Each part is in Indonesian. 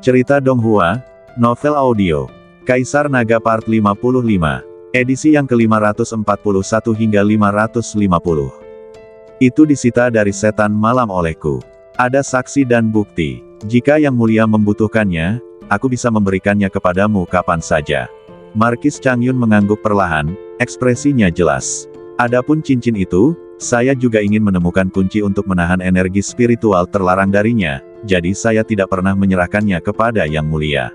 Cerita Donghua, novel audio. Kaisar Naga Part 55. Edisi yang ke-541 hingga 550. Itu disita dari setan malam olehku. Ada saksi dan bukti. Jika Yang Mulia membutuhkannya, aku bisa memberikannya kepadamu kapan saja. Markis Changyun mengangguk perlahan, ekspresinya jelas. Adapun cincin itu, saya juga ingin menemukan kunci untuk menahan energi spiritual terlarang darinya, jadi saya tidak pernah menyerahkannya kepada Yang Mulia.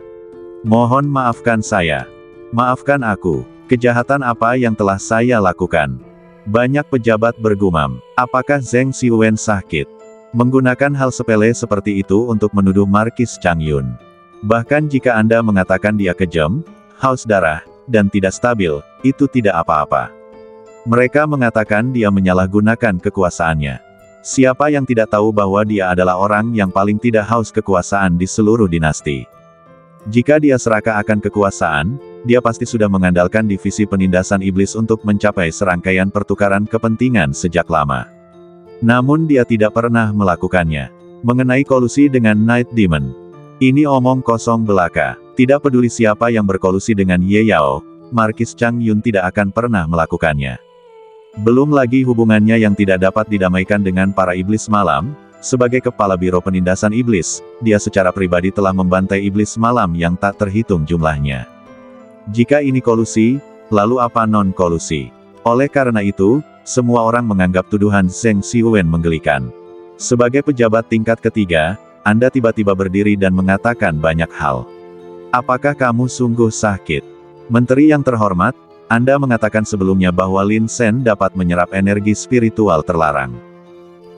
Mohon maafkan saya. Maafkan aku. Kejahatan apa yang telah saya lakukan? Banyak pejabat bergumam. Apakah Zheng Xiwen sakit? Menggunakan hal sepele seperti itu untuk menuduh Markis Changyun. Bahkan jika Anda mengatakan dia kejam, haus darah, dan tidak stabil, itu tidak apa-apa. Mereka mengatakan dia menyalahgunakan kekuasaannya. Siapa yang tidak tahu bahwa dia adalah orang yang paling tidak haus kekuasaan di seluruh dinasti? Jika dia serakah akan kekuasaan, dia pasti sudah mengandalkan divisi penindasan iblis untuk mencapai serangkaian pertukaran kepentingan sejak lama. Namun dia tidak pernah melakukannya. Mengenai kolusi dengan Night Demon, ini omong kosong belaka. Tidak peduli siapa yang berkolusi dengan Ye Yao, Markis Changyun tidak akan pernah melakukannya. Belum lagi hubungannya yang tidak dapat didamaikan dengan para iblis malam. Sebagai kepala biro penindasan iblis, dia secara pribadi telah membantai iblis malam yang tak terhitung jumlahnya. Jika ini kolusi, lalu apa non-kolusi? Oleh karena itu, semua orang menganggap tuduhan Zheng Xiwen menggelikan. Sebagai pejabat tingkat ketiga, Anda tiba-tiba berdiri dan mengatakan banyak hal. Apakah kamu sungguh sakit? Menteri yang terhormat, Anda mengatakan sebelumnya bahwa Lin Shen dapat menyerap energi spiritual terlarang.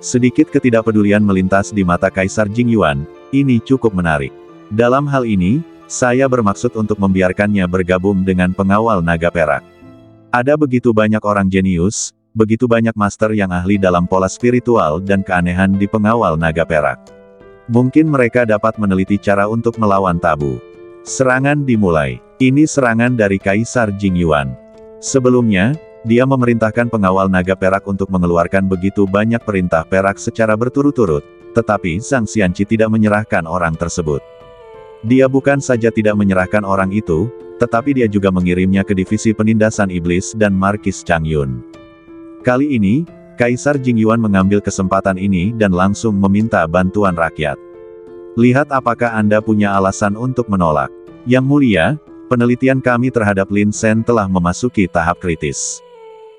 Sedikit ketidakpedulian melintas di mata Kaisar Jingyuan, ini cukup menarik. Dalam hal ini, saya bermaksud untuk membiarkannya bergabung dengan pengawal naga perak. Ada begitu banyak orang jenius, begitu banyak master yang ahli dalam pola spiritual dan keanehan di pengawal naga perak. Mungkin mereka dapat meneliti cara untuk melawan tabu. Serangan dimulai. Ini serangan dari Kaisar Jingyuan. Sebelumnya, dia memerintahkan pengawal naga perak untuk mengeluarkan begitu banyak perintah perak secara berturut-turut, tetapi Zhang Xianqi tidak menyerahkan orang tersebut. Dia bukan saja tidak menyerahkan orang itu, tetapi dia juga mengirimnya ke divisi penindasan iblis dan Markis Changyun. Kali ini, Kaisar Jingyuan mengambil kesempatan ini dan langsung meminta bantuan rakyat. Lihat apakah Anda punya alasan untuk menolak. Yang Mulia, penelitian kami terhadap Lin Shen telah memasuki tahap kritis.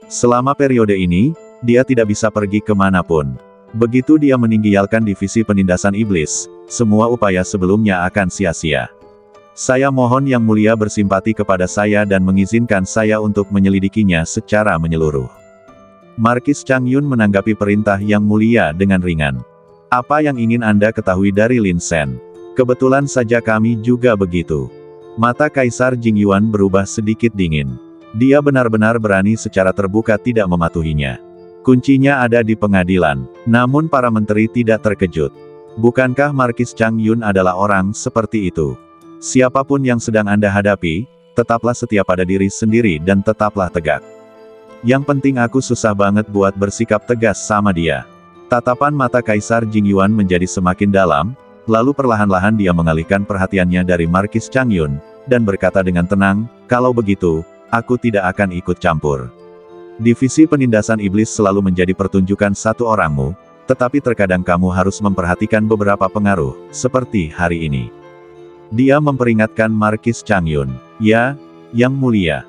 Selama periode ini, dia tidak bisa pergi kemanapun. Begitu dia meninggalkan divisi penindasan iblis, semua upaya sebelumnya akan sia-sia. Saya mohon Yang Mulia bersimpati kepada saya dan mengizinkan saya untuk menyelidikinya secara menyeluruh. Markis Changyun menanggapi perintah Yang Mulia dengan ringan. Apa yang ingin Anda ketahui dari Lin Shen? Kebetulan saja kami juga begitu. Mata Kaisar Jingyuan berubah sedikit dingin. Dia benar-benar berani secara terbuka tidak mematuhinya. Kuncinya ada di pengadilan. Namun para menteri tidak terkejut. Bukankah Markis Changyun adalah orang seperti itu? Siapapun yang sedang Anda hadapi, tetaplah setia pada diri sendiri dan tetaplah tegak. Yang penting aku susah banget buat bersikap tegas sama dia. Tatapan mata Kaisar Jingyuan menjadi semakin dalam, lalu perlahan-lahan dia mengalihkan perhatiannya dari Markis Changyun, dan berkata dengan tenang, kalau begitu, aku tidak akan ikut campur. Divisi penindasan iblis selalu menjadi pertunjukan satu orangmu, tetapi terkadang kamu harus memperhatikan beberapa pengaruh, seperti hari ini. Dia memperingatkan Markis Changyun. Ya, Yang Mulia.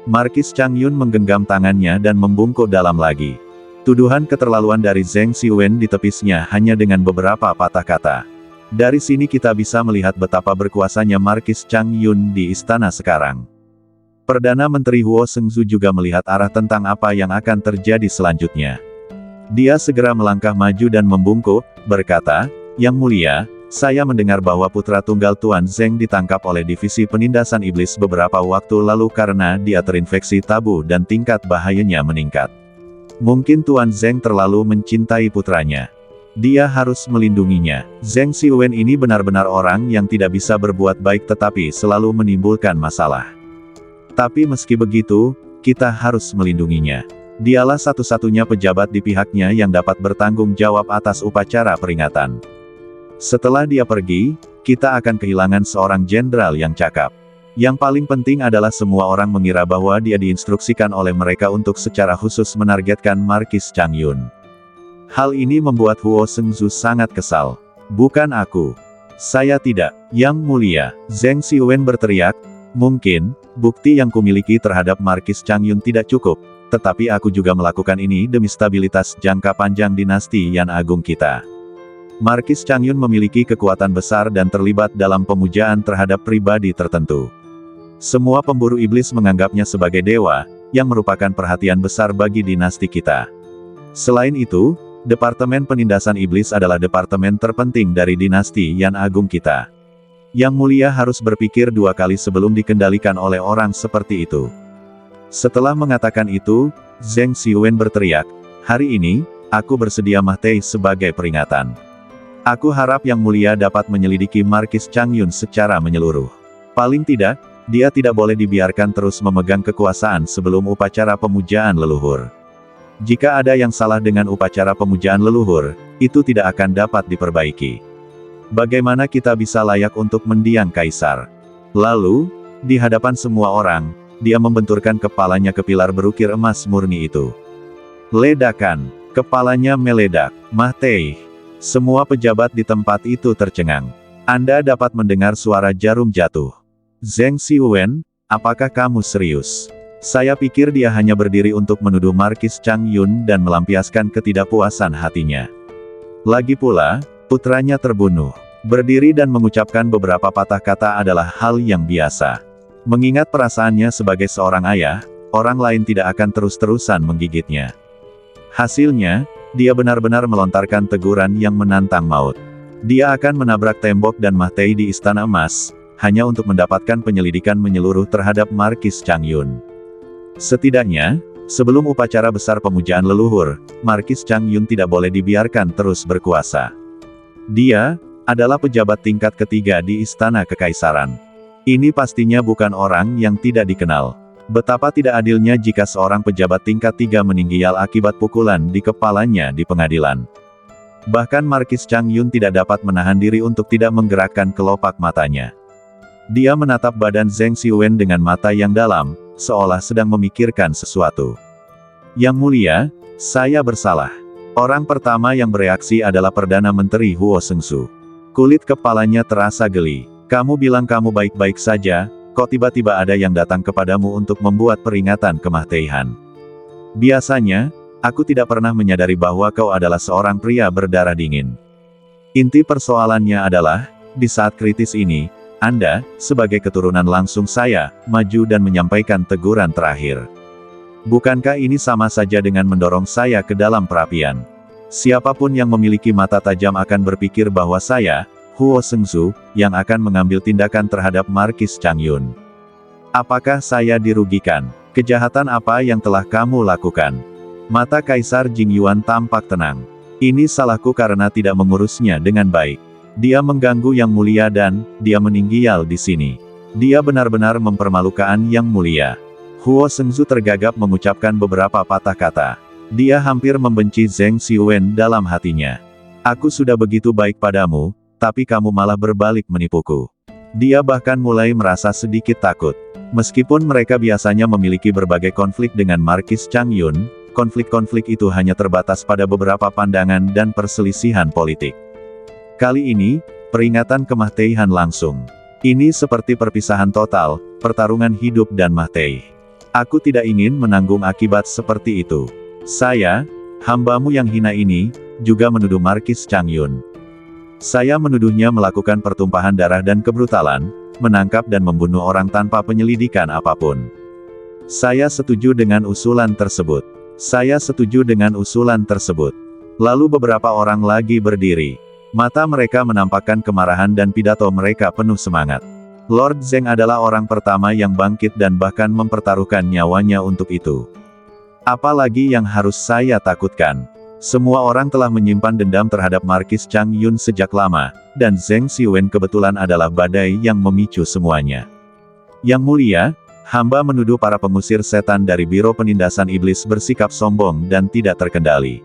Markis Changyun menggenggam tangannya dan membungkuk dalam lagi. Tuduhan keterlaluan dari Zheng Xiwen ditepisnya hanya dengan beberapa patah kata. Dari sini kita bisa melihat betapa berkuasanya Markis Changyun di istana sekarang. Perdana Menteri Huo Shengzu juga melihat arah tentang apa yang akan terjadi selanjutnya. Dia segera melangkah maju dan membungkuk, berkata, Yang Mulia, saya mendengar bahwa putra tunggal Tuan Zheng ditangkap oleh divisi penindasan iblis beberapa waktu lalu karena dia terinfeksi tabu dan tingkat bahayanya meningkat. Mungkin Tuan Zheng terlalu mencintai putranya. Dia harus melindunginya. Zheng Xiwen ini benar-benar orang yang tidak bisa berbuat baik tetapi selalu menimbulkan masalah. Tapi meski begitu, kita harus melindunginya. Dialah satu-satunya pejabat di pihaknya yang dapat bertanggung jawab atas upacara peringatan. Setelah dia pergi, kita akan kehilangan seorang jenderal yang cakap. Yang paling penting adalah semua orang mengira bahwa dia diinstruksikan oleh mereka untuk secara khusus menargetkan Markis Chang Yun. Hal ini membuat Huo Shengzu sangat kesal. Bukan aku. Saya tidak, Yang Mulia. Zheng Xiwen berteriak. Mungkin, bukti yang kumiliki terhadap Markis Chang Yun tidak cukup, tetapi aku juga melakukan ini demi stabilitas jangka panjang dinasti Yan Agung kita. Markis Chang Yun memiliki kekuatan besar dan terlibat dalam pemujaan terhadap pribadi tertentu. Semua pemburu iblis menganggapnya sebagai dewa, yang merupakan perhatian besar bagi dinasti kita. Selain itu, Departemen Penindasan Iblis adalah departemen terpenting dari dinasti Yan Agung kita. Yang Mulia harus berpikir dua kali sebelum dikendalikan oleh orang seperti itu. Setelah mengatakan itu, Zheng Xiwen berteriak, hari ini, aku bersedia mati sebagai peringatan. Aku harap Yang Mulia dapat menyelidiki Markis Chang Yun secara menyeluruh. Paling tidak, dia tidak boleh dibiarkan terus memegang kekuasaan sebelum upacara pemujaan leluhur. Jika ada yang salah dengan upacara pemujaan leluhur, itu tidak akan dapat diperbaiki. Bagaimana kita bisa layak untuk mendiang kaisar? Lalu, di hadapan semua orang, dia membenturkan kepalanya ke pilar berukir emas murni itu. Ledakan, kepalanya meledak, mati. Semua pejabat di tempat itu tercengang. Anda dapat mendengar suara jarum jatuh. Zheng Xiwen, apakah kamu serius? Saya pikir dia hanya berdiri untuk menuduh Markis Chang Yun dan melampiaskan ketidakpuasan hatinya. Lagi pula, putranya terbunuh. Berdiri dan mengucapkan beberapa patah kata adalah hal yang biasa. Mengingat perasaannya sebagai seorang ayah, orang lain tidak akan terus-terusan menggigitnya. Hasilnya, dia benar-benar melontarkan teguran yang menantang maut. Dia akan menabrak tembok dan mati di Istana Emas, hanya untuk mendapatkan penyelidikan menyeluruh terhadap Markis Chang Yun. Setidaknya, sebelum upacara besar pemujaan leluhur, Markis Chang Yun tidak boleh dibiarkan terus berkuasa. Dia adalah pejabat tingkat ketiga di Istana Kekaisaran. Ini pastinya bukan orang yang tidak dikenal. Betapa tidak adilnya jika seorang pejabat tingkat 3 meninggal akibat pukulan di kepalanya di pengadilan. Bahkan Markis Chang Yun tidak dapat menahan diri untuk tidak menggerakkan kelopak matanya. Dia menatap badan Zheng Xiwen dengan mata yang dalam, seolah sedang memikirkan sesuatu. Yang Mulia, saya bersalah. Orang pertama yang bereaksi adalah Perdana Menteri Huo Shengzu. Kulit kepalanya terasa geli. Kamu bilang kamu baik-baik saja, kok tiba-tiba ada yang datang kepadamu untuk membuat peringatan kematian. Biasanya, aku tidak pernah menyadari bahwa kau adalah seorang pria berdarah dingin. Inti persoalannya adalah, di saat kritis ini, Anda, sebagai keturunan langsung saya, maju dan menyampaikan teguran terakhir. Bukankah ini sama saja dengan mendorong saya ke dalam perapian? Siapapun yang memiliki mata tajam akan berpikir bahwa saya, Huo Shengzu, yang akan mengambil tindakan terhadap Markis Chang Yun. Apakah saya dirugikan? Kejahatan apa yang telah kamu lakukan? Mata Kaisar Jingyuan tampak tenang. Ini salahku karena tidak mengurusnya dengan baik. Dia mengganggu Yang Mulia dan, dia meninggal di sini. Dia benar-benar mempermalukan Yang Mulia. Huo Shengzu tergagap mengucapkan beberapa patah kata. Dia hampir membenci Zheng Xiwen dalam hatinya. Aku sudah begitu baik padamu, tapi kamu malah berbalik menipuku. Dia bahkan mulai merasa sedikit takut. Meskipun mereka biasanya memiliki berbagai konflik dengan Markis Chang Yun, konflik-konflik itu hanya terbatas pada beberapa pandangan dan perselisihan politik. Kali ini, peringatan kematian langsung. Ini seperti perpisahan total, pertarungan hidup dan mati. Aku tidak ingin menanggung akibat seperti itu. Saya, hambamu yang hina ini, juga menuduh Markis Chang Yun. Saya menuduhnya melakukan pertumpahan darah dan kebrutalan, menangkap dan membunuh orang tanpa penyelidikan apapun. Saya setuju dengan usulan tersebut. Saya setuju dengan usulan tersebut. Lalu beberapa orang lagi berdiri. Mata mereka menampakkan kemarahan dan pidato mereka penuh semangat. Lord Zheng adalah orang pertama yang bangkit dan bahkan mempertaruhkan nyawanya untuk itu. Apalagi yang harus saya takutkan? Semua orang telah menyimpan dendam terhadap Markis Chang Yun sejak lama, dan Zheng Xiwen kebetulan adalah badai yang memicu semuanya. Yang Mulia, hamba menuduh para pengusir setan dari Biro Penindasan Iblis bersikap sombong dan tidak terkendali.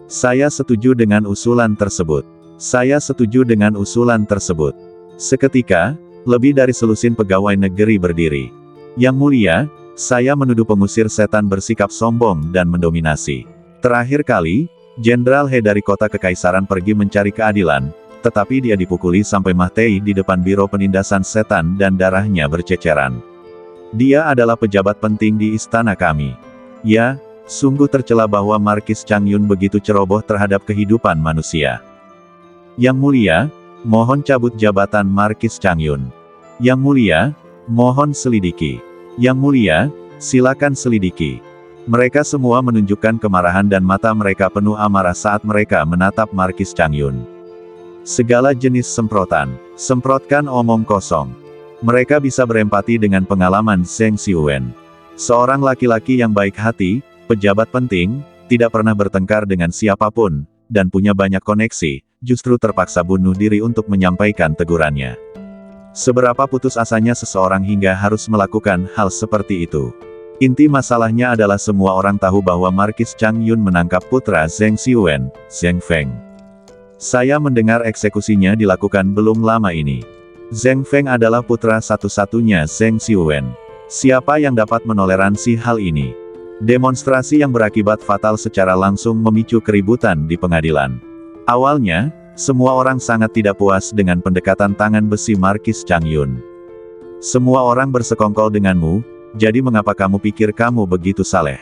Saya setuju dengan usulan tersebut. Saya setuju dengan usulan tersebut. Seketika, lebih dari selusin pegawai negeri berdiri. Yang mulia, saya menuduh pengusir setan bersikap sombong dan mendominasi. Terakhir kali, Jenderal He dari kota kekaisaran pergi mencari keadilan, tetapi dia dipukuli sampai mati di depan biro penindasan setan dan darahnya berceceran. Dia adalah pejabat penting di istana kami. Ya, sungguh tercela bahwa Markis Chang Yun begitu ceroboh terhadap kehidupan manusia. Yang mulia, mohon cabut jabatan Markis Chang Yun. Yang mulia, mohon selidiki. Yang mulia, silakan selidiki. Mereka semua menunjukkan kemarahan dan mata mereka penuh amarah saat mereka menatap Markis Chang Yun. Segala jenis semprotan. Semprotkan omong kosong. Mereka bisa berempati dengan pengalaman Zheng Xiuwen. Seorang laki-laki yang baik hati, pejabat penting, tidak pernah bertengkar dengan siapapun, dan punya banyak koneksi, justru terpaksa bunuh diri untuk menyampaikan tegurannya. Seberapa putus asanya seseorang hingga harus melakukan hal seperti itu. Inti masalahnya adalah semua orang tahu bahwa Markis Chang Yun menangkap putra Zheng Xiuwen, Zheng Feng. Saya mendengar eksekusinya dilakukan belum lama ini. Zheng Feng adalah putra satu-satunya Zheng Xiuwen. Siapa yang dapat menoleransi hal ini? Demonstrasi yang berakibat fatal secara langsung memicu keributan di pengadilan. Awalnya, semua orang sangat tidak puas dengan pendekatan tangan besi Markis Chang Yun. Semua orang bersekongkol denganmu, jadi mengapa kamu pikir kamu begitu saleh?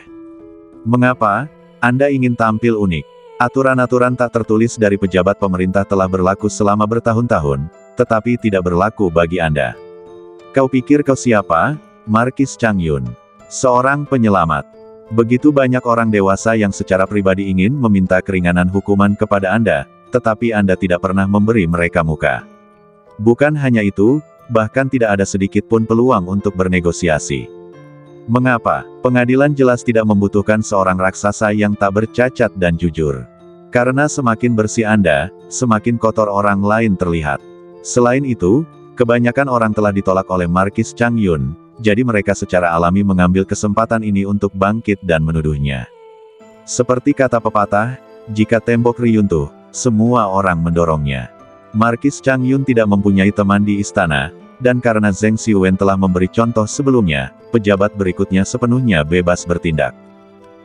Mengapa Anda ingin tampil unik? Aturan-aturan tak tertulis dari pejabat pemerintah telah berlaku selama bertahun-tahun, tetapi tidak berlaku bagi Anda. Kau pikir kau siapa? Markis Chang Yun. Seorang penyelamat. Begitu banyak orang dewasa yang secara pribadi ingin meminta keringanan hukuman kepada Anda, tetapi Anda tidak pernah memberi mereka muka. Bukan hanya itu, bahkan tidak ada sedikit pun peluang untuk bernegosiasi. Mengapa? Pengadilan jelas tidak membutuhkan seorang raksasa yang tak bercacat dan jujur. Karena semakin bersih Anda, semakin kotor orang lain terlihat. Selain itu, kebanyakan orang telah ditolak oleh Markis Chang Yun, jadi mereka secara alami mengambil kesempatan ini untuk bangkit dan menuduhnya. Seperti kata pepatah, jika tembok riyuntuh, semua orang mendorongnya. Markis Chang Yun tidak mempunyai teman di istana, dan karena Zheng Xiuwen telah memberi contoh sebelumnya, pejabat berikutnya sepenuhnya bebas bertindak.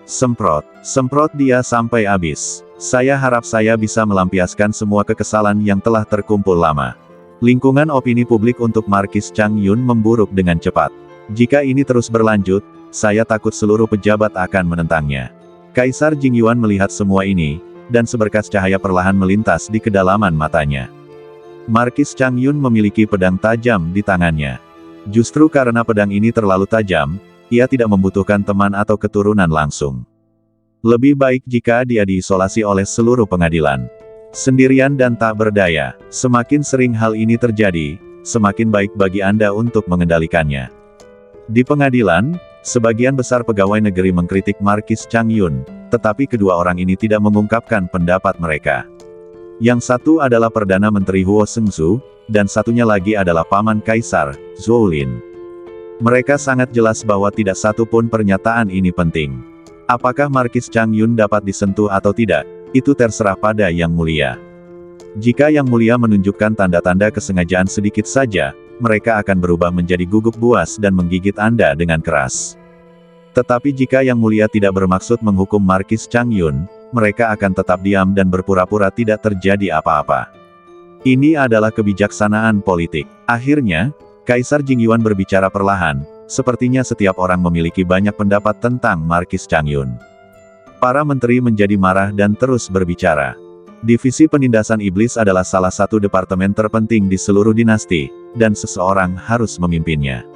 Semprot. Semprot dia sampai habis. Saya harap saya bisa melampiaskan semua kekesalan yang telah terkumpul lama. Lingkungan opini publik untuk Markis Chang Yun memburuk dengan cepat. Jika ini terus berlanjut, saya takut seluruh pejabat akan menentangnya. Kaisar Jingyuan melihat semua ini, dan seberkas cahaya perlahan melintas di kedalaman matanya. Markis Chang Yun memiliki pedang tajam di tangannya. Justru karena pedang ini terlalu tajam, ia tidak membutuhkan teman atau keturunan langsung. Lebih baik jika dia diisolasi oleh seluruh pengadilan. Sendirian dan tak berdaya. Semakin sering hal ini terjadi, semakin baik bagi Anda untuk mengendalikannya. Di pengadilan, sebagian besar pegawai negeri mengkritik Markis Chang Yun, tetapi kedua orang ini tidak mengungkapkan pendapat mereka. Yang satu adalah Perdana Menteri Huo Seungsu, dan satunya lagi adalah Paman Kaisar, Zhou Lin. Mereka sangat jelas bahwa tidak satu pun pernyataan ini penting. Apakah Markis Chang Yun dapat disentuh atau tidak, itu terserah pada Yang Mulia. Jika Yang Mulia menunjukkan tanda-tanda kesengajaan sedikit saja, mereka akan berubah menjadi guguk buas dan menggigit Anda dengan keras. Tetapi jika Yang Mulia tidak bermaksud menghukum Markis Chang Yun, mereka akan tetap diam dan berpura-pura tidak terjadi apa-apa. Ini adalah kebijaksanaan politik. Akhirnya, Kaisar Jingyuan berbicara perlahan, sepertinya setiap orang memiliki banyak pendapat tentang Markis Chang Yun. Para menteri menjadi marah dan terus berbicara. Divisi penindasan iblis adalah salah satu departemen terpenting di seluruh dinasti, dan seseorang harus memimpinnya.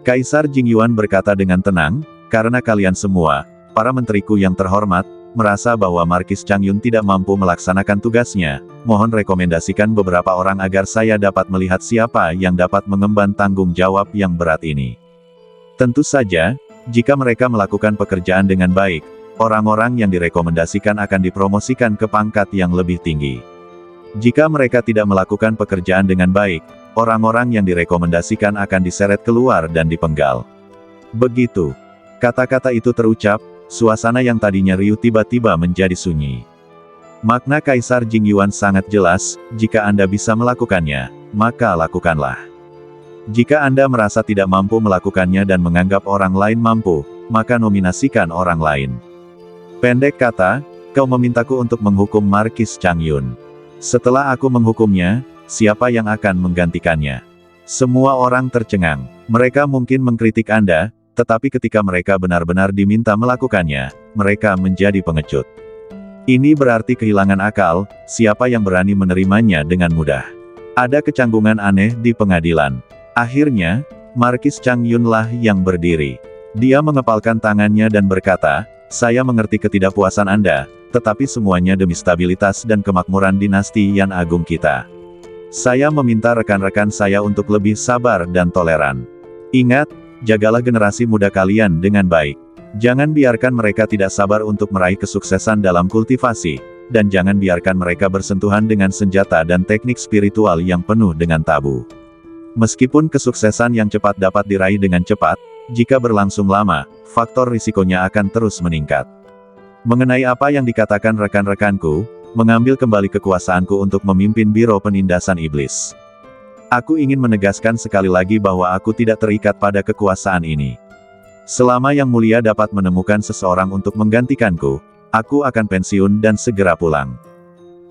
Kaisar Jingyuan berkata dengan tenang, karena kalian semua, para menteriku yang terhormat, merasa bahwa Markis Chang Yun tidak mampu melaksanakan tugasnya, mohon rekomendasikan beberapa orang agar saya dapat melihat siapa yang dapat mengemban tanggung jawab yang berat ini. Tentu saja, jika mereka melakukan pekerjaan dengan baik, orang-orang yang direkomendasikan akan dipromosikan ke pangkat yang lebih tinggi. Jika mereka tidak melakukan pekerjaan dengan baik, orang-orang yang direkomendasikan akan diseret keluar dan dipenggal. Begitu. Kata-kata itu terucap, suasana yang tadinya riuh tiba-tiba menjadi sunyi. Makna Kaisar Jingyuan sangat jelas, jika Anda bisa melakukannya, maka lakukanlah. Jika Anda merasa tidak mampu melakukannya dan menganggap orang lain mampu, maka nominasikan orang lain. Pendek kata, kau memintaku untuk menghukum Markis Changyun. Setelah aku menghukumnya, siapa yang akan menggantikannya? Semua orang tercengang. Mereka mungkin mengkritik Anda, tetapi ketika mereka benar-benar diminta melakukannya, mereka menjadi pengecut. Ini berarti kehilangan akal, siapa yang berani menerimanya dengan mudah. Ada kecanggungan aneh di pengadilan. Akhirnya, Markis Changyun lah yang berdiri. Dia mengepalkan tangannya dan berkata, saya mengerti ketidakpuasan Anda, tetapi semuanya demi stabilitas dan kemakmuran dinasti Yan Agung kita. Saya meminta rekan-rekan saya untuk lebih sabar dan toleran. Ingat, jagalah generasi muda kalian dengan baik. Jangan biarkan mereka tidak sabar untuk meraih kesuksesan dalam kultivasi, dan jangan biarkan mereka bersentuhan dengan senjata dan teknik spiritual yang penuh dengan tabu. Meskipun kesuksesan yang cepat dapat diraih dengan cepat, jika berlangsung lama, faktor risikonya akan terus meningkat. Mengenai apa yang dikatakan rekan-rekanku, mengambil kembali kekuasaanku untuk memimpin Biro Penindasan Iblis. Aku ingin menegaskan sekali lagi bahwa aku tidak terikat pada kekuasaan ini. Selama Yang Mulia dapat menemukan seseorang untuk menggantikanku, aku akan pensiun dan segera pulang.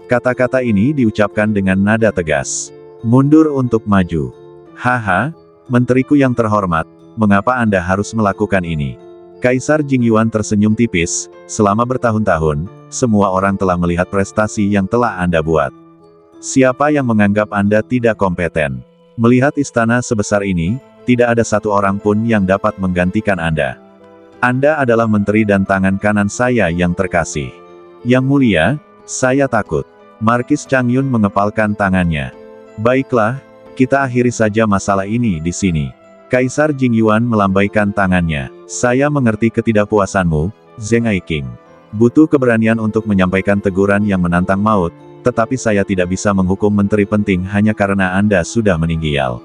Kata-kata ini diucapkan dengan nada tegas. Mundur untuk maju. Haha, menteriku yang terhormat, mengapa Anda harus melakukan ini? Kaisar Jingyuan tersenyum tipis, selama bertahun-tahun, semua orang telah melihat prestasi yang telah Anda buat. Siapa yang menganggap Anda tidak kompeten? Melihat istana sebesar ini, tidak ada satu orang pun yang dapat menggantikan Anda. Anda adalah menteri dan tangan kanan saya yang terkasih. Yang Mulia, saya takut. Markis Changyun mengepalkan tangannya. Baiklah, kita akhiri saja masalah ini di sini. Kaisar Jingyuan melambaikan tangannya. Saya mengerti ketidakpuasanmu, Zheng Aiking. Butuh keberanian untuk menyampaikan teguran yang menantang maut, tetapi saya tidak bisa menghukum menteri penting hanya karena Anda sudah meninggal.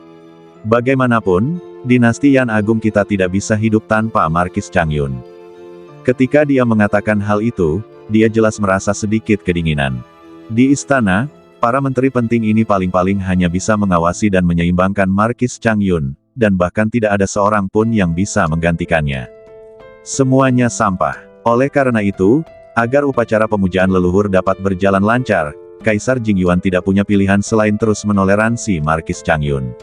Bagaimanapun, dinasti Yan Agung kita tidak bisa hidup tanpa Markis Changyun. Ketika dia mengatakan hal itu, dia jelas merasa sedikit kedinginan. Di istana, para menteri penting ini paling-paling hanya bisa mengawasi dan menyeimbangkan Markis Changyun, dan bahkan tidak ada seorang pun yang bisa menggantikannya. Semuanya sampah. Oleh karena itu, agar upacara pemujaan leluhur dapat berjalan lancar, Kaisar Jingyuan tidak punya pilihan selain terus menoleransi Markis Changyun.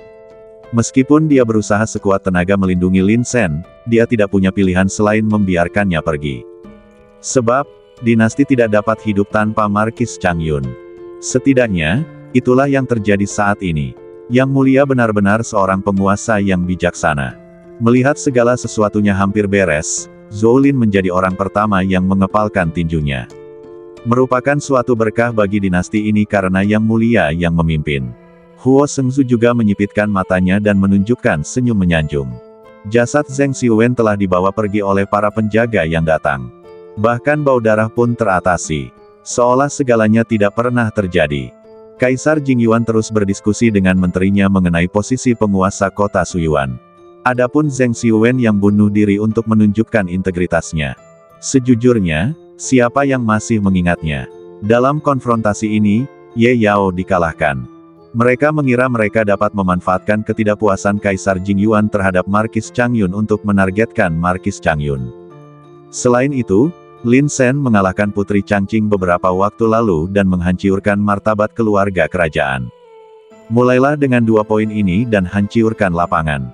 Meskipun dia berusaha sekuat tenaga melindungi Lin Sen, dia tidak punya pilihan selain membiarkannya pergi. Sebab, dinasti tidak dapat hidup tanpa Markis Changyun. Setidaknya, itulah yang terjadi saat ini. Yang Mulia benar-benar seorang penguasa yang bijaksana. Melihat segala sesuatunya hampir beres, Zhou Lin menjadi orang pertama yang mengepalkan tinjunya. Merupakan suatu berkah bagi dinasti ini karena Yang Mulia yang memimpin. Huo Shengzu juga menyipitkan matanya dan menunjukkan senyum menyanjung. Jasad Zheng Xiuwen telah dibawa pergi oleh para penjaga yang datang. Bahkan bau darah pun teratasi. Seolah segalanya tidak pernah terjadi. Kaisar Jingyuan terus berdiskusi dengan menterinya mengenai posisi penguasa kota Suyuan. Adapun Zheng Xiuwen yang bunuh diri untuk menunjukkan integritasnya. Sejujurnya, siapa yang masih mengingatnya? Dalam konfrontasi ini, Ye Yao dikalahkan. Mereka mengira mereka dapat memanfaatkan ketidakpuasan Kaisar Jingyuan terhadap Markis Changyun untuk menargetkan Markis Changyun. Selain itu, Lin Sen mengalahkan Putri Changqing beberapa waktu lalu dan menghancurkan martabat keluarga kerajaan. Mulailah dengan 2 poin ini dan hancurkan lapangan.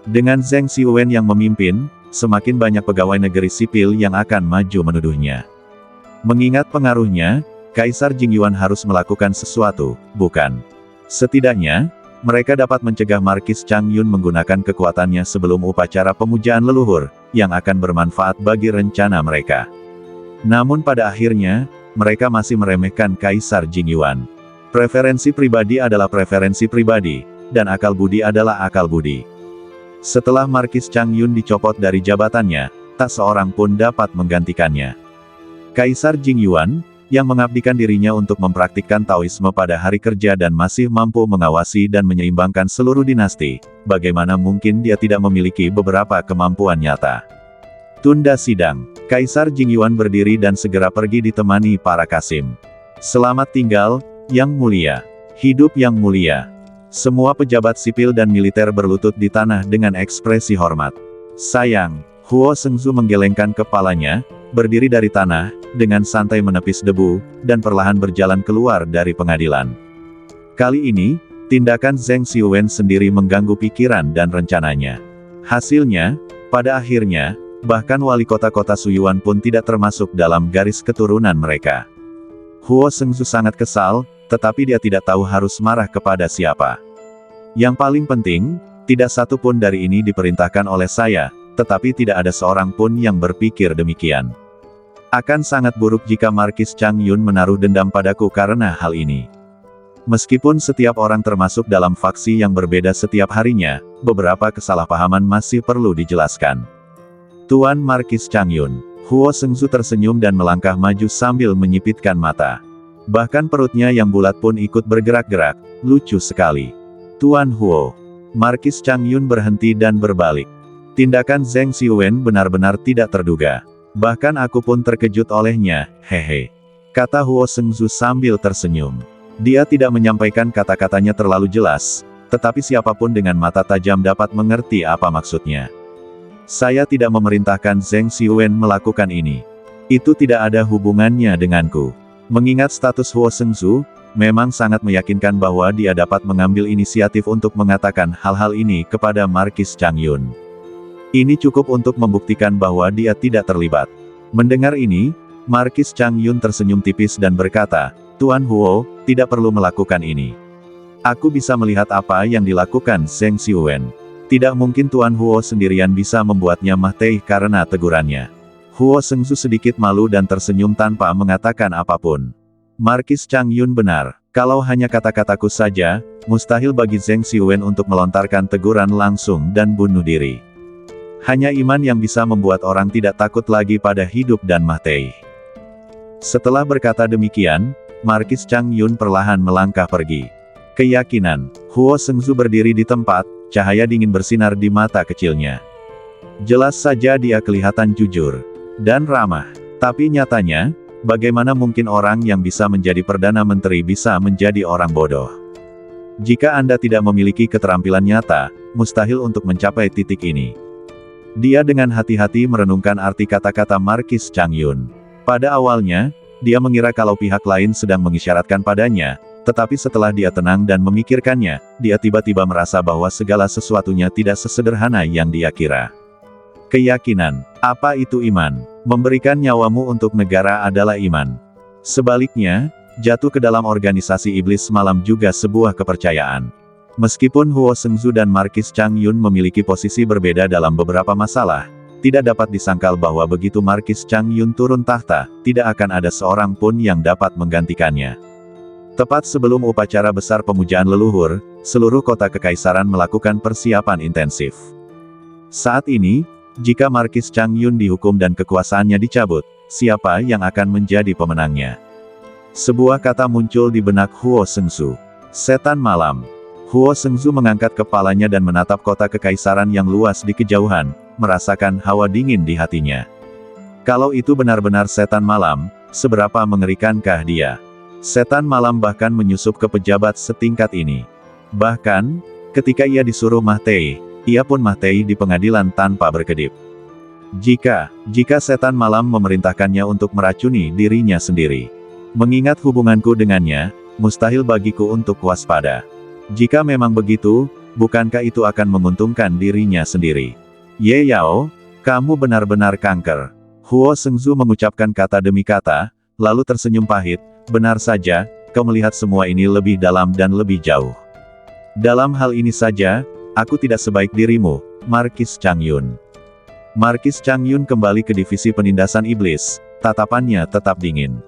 Dengan Zheng Xiuwen yang memimpin, semakin banyak pegawai negeri sipil yang akan maju menuduhnya. Mengingat pengaruhnya, Kaisar Jingyuan harus melakukan sesuatu, bukan? Setidaknya, mereka dapat mencegah Markis Changyun menggunakan kekuatannya sebelum upacara pemujaan leluhur, yang akan bermanfaat bagi rencana mereka. Namun pada akhirnya, mereka masih meremehkan Kaisar Jingyuan. Preferensi pribadi adalah preferensi pribadi, dan akal budi adalah akal budi. Setelah Markis Changyun dicopot dari jabatannya, tak seorang pun dapat menggantikannya. Kaisar Jingyuan, yang mengabdikan dirinya untuk mempraktikkan Taoisme pada hari kerja dan masih mampu mengawasi dan menyeimbangkan seluruh dinasti, bagaimana mungkin dia tidak memiliki beberapa kemampuan nyata. Tunda sidang. Kaisar Jingyuan berdiri dan segera pergi ditemani para kasim. Selamat tinggal, Yang Mulia. Hidup Yang Mulia. Semua pejabat sipil dan militer berlutut di tanah dengan ekspresi hormat. Sayang, Huo Sengzu menggelengkan kepalanya, berdiri dari tanah, dengan santai menepis debu, dan perlahan berjalan keluar dari pengadilan. Kali ini, tindakan Zheng Xiuwen sendiri mengganggu pikiran dan rencananya. Hasilnya, pada akhirnya, bahkan wali kota-kota Suyuan pun tidak termasuk dalam garis keturunan mereka. Huo Sengzu sangat kesal, tetapi dia tidak tahu harus marah kepada siapa. Yang paling penting, tidak satu pun dari ini diperintahkan oleh saya, tetapi tidak ada seorang pun yang berpikir demikian. Akan sangat buruk jika Markis Chang Yun menaruh dendam padaku karena hal ini. Meskipun setiap orang termasuk dalam faksi yang berbeda setiap harinya, beberapa kesalahpahaman masih perlu dijelaskan. Tuan Markis Chang Yun. Huo Sengzu tersenyum dan melangkah maju sambil menyipitkan mata. Bahkan perutnya yang bulat pun ikut bergerak-gerak, lucu sekali. Tuan Huo. Markis Chang Yun berhenti dan berbalik. Tindakan Zheng Xiuwen benar-benar tidak terduga. Bahkan aku pun terkejut olehnya, hehe. Kata Huo Sengzu sambil tersenyum. Dia tidak menyampaikan kata-katanya terlalu jelas, tetapi siapapun dengan mata tajam dapat mengerti apa maksudnya. Saya tidak memerintahkan Zheng Xiuwen melakukan ini. Itu tidak ada hubungannya denganku. Mengingat status Huo Sengzu, memang sangat meyakinkan bahwa dia dapat mengambil inisiatif untuk mengatakan hal-hal ini kepada Markis Chang Yun. Ini cukup untuk membuktikan bahwa dia tidak terlibat. Mendengar ini, Markis Chang Yun tersenyum tipis dan berkata, Tuan Huo, tidak perlu melakukan ini. Aku bisa melihat apa yang dilakukan Zheng Xiuwen. Tidak mungkin Tuan Huo sendirian bisa membuatnya mati karena tegurannya. Huo Sengzu sedikit malu dan tersenyum tanpa mengatakan apapun. Markis Chang Yun benar, kalau hanya kata-kataku saja, mustahil bagi Zheng Xiuwen untuk melontarkan teguran langsung dan bunuh diri. Hanya iman yang bisa membuat orang tidak takut lagi pada hidup dan mati. Setelah berkata demikian, Markis Chang Yun perlahan melangkah pergi. Keyakinan, Huo Sengzu berdiri di tempat, cahaya dingin bersinar di mata kecilnya. Jelas saja dia kelihatan jujur dan ramah. Tapi nyatanya, bagaimana mungkin orang yang bisa menjadi Perdana Menteri bisa menjadi orang bodoh? Jika Anda tidak memiliki keterampilan nyata, mustahil untuk mencapai titik ini. Dia dengan hati-hati merenungkan arti kata-kata Markis Chang Yun. Pada awalnya, dia mengira kalau pihak lain sedang mengisyaratkan padanya, tetapi setelah dia tenang dan memikirkannya, dia tiba-tiba merasa bahwa segala sesuatunya tidak sesederhana yang dia kira. Keyakinan. Apa itu iman? Memberikan nyawamu untuk negara adalah iman. Sebaliknya, jatuh ke dalam organisasi iblis semalam juga sebuah kepercayaan. Meskipun Huo Sengzu dan Markis Chang Yun memiliki posisi berbeda dalam beberapa masalah, tidak dapat disangkal bahwa begitu Markis Chang Yun turun tahta, tidak akan ada seorang pun yang dapat menggantikannya. Tepat sebelum upacara besar pemujaan leluhur, seluruh kota kekaisaran melakukan persiapan intensif. Saat ini, jika Markis Chang Yun dihukum dan kekuasaannya dicabut, siapa yang akan menjadi pemenangnya? Sebuah kata muncul di benak Huo Sengzu. Setan malam. Huo Sengzu mengangkat kepalanya dan menatap kota kekaisaran yang luas di kejauhan, merasakan hawa dingin di hatinya. Kalau itu benar-benar setan malam, seberapa mengerikankah dia? Setan malam bahkan menyusup ke pejabat setingkat ini. Bahkan, ketika ia disuruh mati, ia pun mati di pengadilan tanpa berkedip. Jika setan malam memerintahkannya untuk meracuni dirinya sendiri. Mengingat hubunganku dengannya, mustahil bagiku untuk waspada. Jika memang begitu, bukankah itu akan menguntungkan dirinya sendiri? Ye Yao, kamu benar-benar kanker. Huo Sengzu mengucapkan kata demi kata, lalu tersenyum pahit. Benar saja, kau melihat semua ini lebih dalam dan lebih jauh. Dalam hal ini saja, aku tidak sebaik dirimu, Markis Chang Yun. Markis Chang Yun kembali ke divisi penindasan iblis, tatapannya tetap dingin.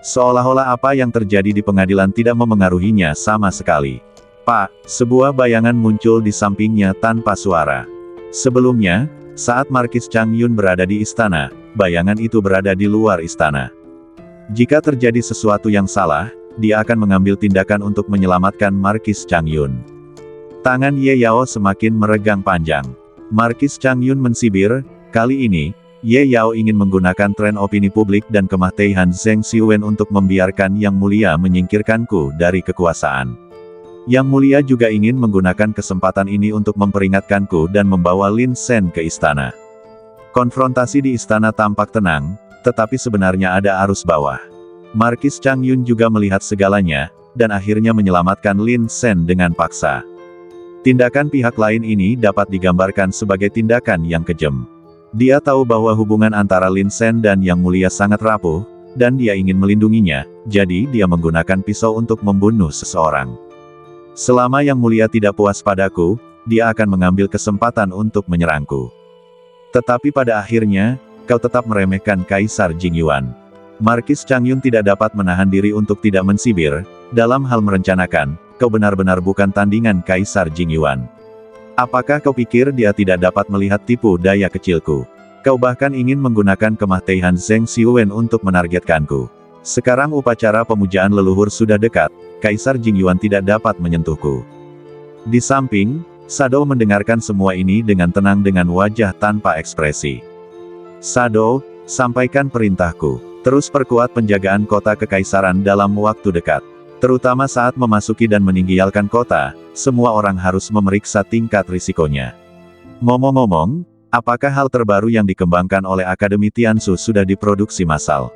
Seolah-olah apa yang terjadi di pengadilan tidak memengaruhinya sama sekali. Pak, sebuah bayangan muncul di sampingnya tanpa suara. Sebelumnya, saat Markis Chang Yun berada di istana, bayangan itu berada di luar istana. Jika terjadi sesuatu yang salah, dia akan mengambil tindakan untuk menyelamatkan Markis Chang Yun. Tangan Ye Yao semakin meregang panjang. Markis Chang Yun mensibir, kali ini, Ye Yao ingin menggunakan tren opini publik dan kematian Zheng Xiuwen untuk membiarkan Yang Mulia menyingkirkanku dari kekuasaan. Yang Mulia juga ingin menggunakan kesempatan ini untuk memperingatkanku dan membawa Lin Sen ke istana. Konfrontasi di istana tampak tenang, tetapi sebenarnya ada arus bawah. Markis Chang Yun juga melihat segalanya, dan akhirnya menyelamatkan Lin Sen dengan paksa. Tindakan pihak lain ini dapat digambarkan sebagai tindakan yang kejam. Dia tahu bahwa hubungan antara Lin Sen dan Yang Mulia sangat rapuh, dan dia ingin melindunginya, jadi dia menggunakan pisau untuk membunuh seseorang. Selama Yang Mulia tidak puas padaku, dia akan mengambil kesempatan untuk menyerangku. Tetapi pada akhirnya, kau tetap meremehkan Kaisar Jingyuan. Markis Chang Yun tidak dapat menahan diri untuk tidak mensibir, dalam hal merencanakan, kau benar-benar bukan tandingan Kaisar Jingyuan. Apakah kau pikir dia tidak dapat melihat tipu daya kecilku? Kau bahkan ingin menggunakan kemah Taihan Zheng Xiuwen untuk menargetkanku. Sekarang upacara pemujaan leluhur sudah dekat, Kaisar Jingyuan tidak dapat menyentuhku. Di samping, Shadow mendengarkan semua ini dengan tenang dengan wajah tanpa ekspresi. Shadow, sampaikan perintahku. Terus perkuat penjagaan kota kekaisaran dalam waktu dekat. Terutama saat memasuki dan meninggalkan kota, semua orang harus memeriksa tingkat risikonya. Ngomong-ngomong, apakah hal terbaru yang dikembangkan oleh Akademi Tiansu sudah diproduksi massal?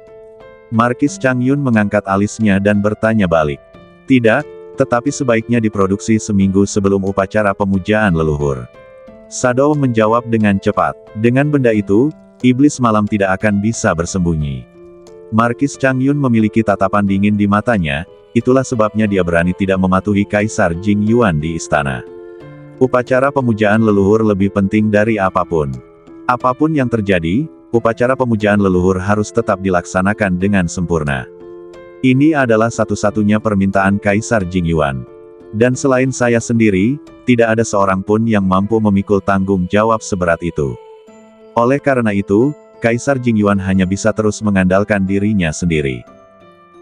Markis Chang Yun mengangkat alisnya dan bertanya balik. Tidak, tetapi sebaiknya diproduksi seminggu sebelum upacara pemujaan leluhur. Shadow menjawab dengan cepat. Dengan benda itu, iblis malam tidak akan bisa bersembunyi. Markis Chang Yun memiliki tatapan dingin di matanya, itulah sebabnya dia berani tidak mematuhi Kaisar Jingyuan di istana. Upacara pemujaan leluhur lebih penting dari apapun. Apapun yang terjadi, upacara pemujaan leluhur harus tetap dilaksanakan dengan sempurna. Ini adalah satu-satunya permintaan Kaisar Jingyuan. Dan selain saya sendiri, tidak ada seorang pun yang mampu memikul tanggung jawab seberat itu. Oleh karena itu, Kaisar Jingyuan hanya bisa terus mengandalkan dirinya sendiri.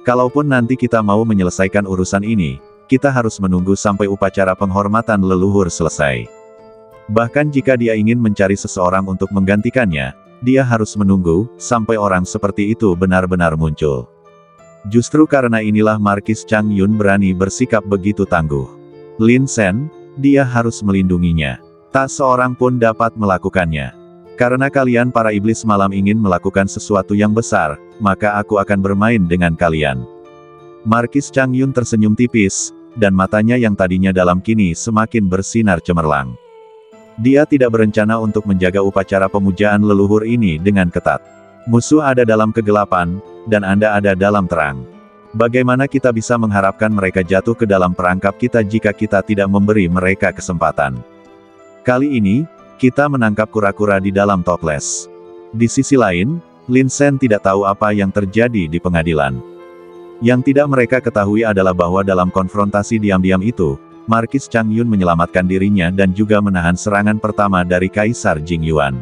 Kalaupun nanti kita mau menyelesaikan urusan ini, kita harus menunggu sampai upacara penghormatan leluhur selesai. Bahkan jika dia ingin mencari seseorang untuk menggantikannya, dia harus menunggu sampai orang seperti itu benar-benar muncul. Justru karena inilah Markis Chang Yun berani bersikap begitu tangguh. Lin Sen, dia harus melindunginya. Tak seorang pun dapat melakukannya. Karena kalian para iblis malam ingin melakukan sesuatu yang besar, maka aku akan bermain dengan kalian. Markis Chang Yun tersenyum tipis, dan matanya yang tadinya dalam kini semakin bersinar cemerlang. Dia tidak berencana untuk menjaga upacara pemujaan leluhur ini dengan ketat. Musuh ada dalam kegelapan, dan Anda ada dalam terang. Bagaimana kita bisa mengharapkan mereka jatuh ke dalam perangkap kita jika kita tidak memberi mereka kesempatan? Kali ini, kita menangkap kura-kura di dalam toples. Di sisi lain, Lin Sen tidak tahu apa yang terjadi di pengadilan. Yang tidak mereka ketahui adalah bahwa dalam konfrontasi diam-diam itu, Markis Chang Yun menyelamatkan dirinya dan juga menahan serangan pertama dari Kaisar Jingyuan.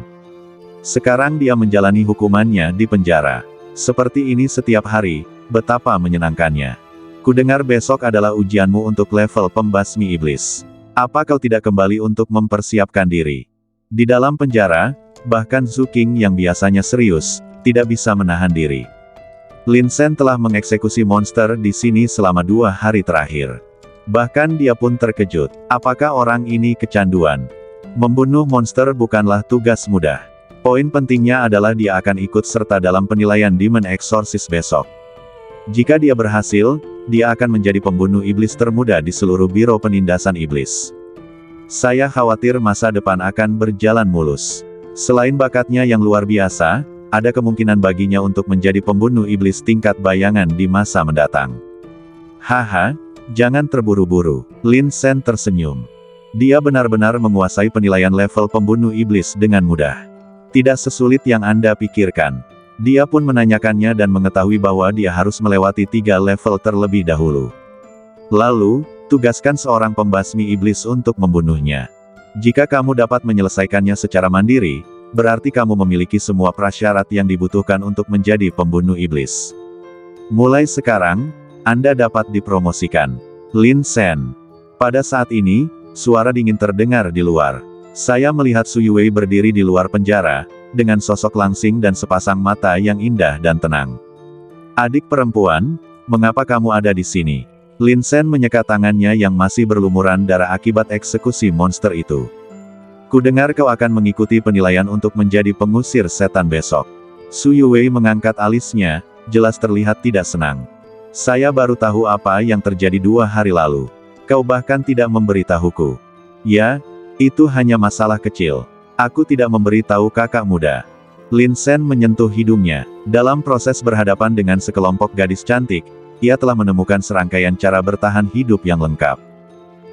Sekarang dia menjalani hukumannya di penjara. Seperti ini setiap hari, betapa menyenangkannya. Kudengar besok adalah ujianmu untuk level pembasmi iblis. Apa kau tidak kembali untuk mempersiapkan diri? Di dalam penjara, bahkan Zhu Qing yang biasanya serius, tidak bisa menahan diri. Lin Sen telah mengeksekusi monster di sini selama 2 hari terakhir. Bahkan dia pun terkejut. Apakah orang ini kecanduan? Membunuh monster bukanlah tugas mudah. Poin pentingnya adalah dia akan ikut serta dalam penilaian Demon Exorcist besok. Jika dia berhasil, dia akan menjadi pembunuh iblis termuda di seluruh biro penindasan iblis. Saya khawatir masa depan akan berjalan mulus. Selain bakatnya yang luar biasa, ada kemungkinan baginya untuk menjadi pembunuh iblis tingkat bayangan di masa mendatang. Haha, jangan terburu-buru. Lin Sen tersenyum. Dia benar-benar menguasai penilaian level pembunuh iblis dengan mudah. Tidak sesulit yang Anda pikirkan. Dia pun menanyakannya dan mengetahui bahwa dia harus melewati 3 level terlebih dahulu. Lalu, tugaskan seorang pembasmi iblis untuk membunuhnya. Jika kamu dapat menyelesaikannya secara mandiri, berarti kamu memiliki semua prasyarat yang dibutuhkan untuk menjadi pembunuh iblis. Mulai sekarang, Anda dapat dipromosikan. Lin Sen. Pada saat ini, suara dingin terdengar di luar. Saya melihat Su Yuwei berdiri di luar penjara, dengan sosok langsing dan sepasang mata yang indah dan tenang. Adik perempuan, mengapa kamu ada di sini? Lin Sen menyeka tangannya yang masih berlumuran darah akibat eksekusi monster itu. Kudengar kau akan mengikuti penilaian untuk menjadi pengusir setan besok. Su Yuwei mengangkat alisnya, jelas terlihat tidak senang. Saya baru tahu apa yang terjadi 2 hari lalu. Kau bahkan tidak memberitahuku. Ya, itu hanya masalah kecil. Aku tidak memberitahu kakak muda. Lin Sen menyentuh hidungnya. Dalam proses berhadapan dengan sekelompok gadis cantik, ia telah menemukan serangkaian cara bertahan hidup yang lengkap.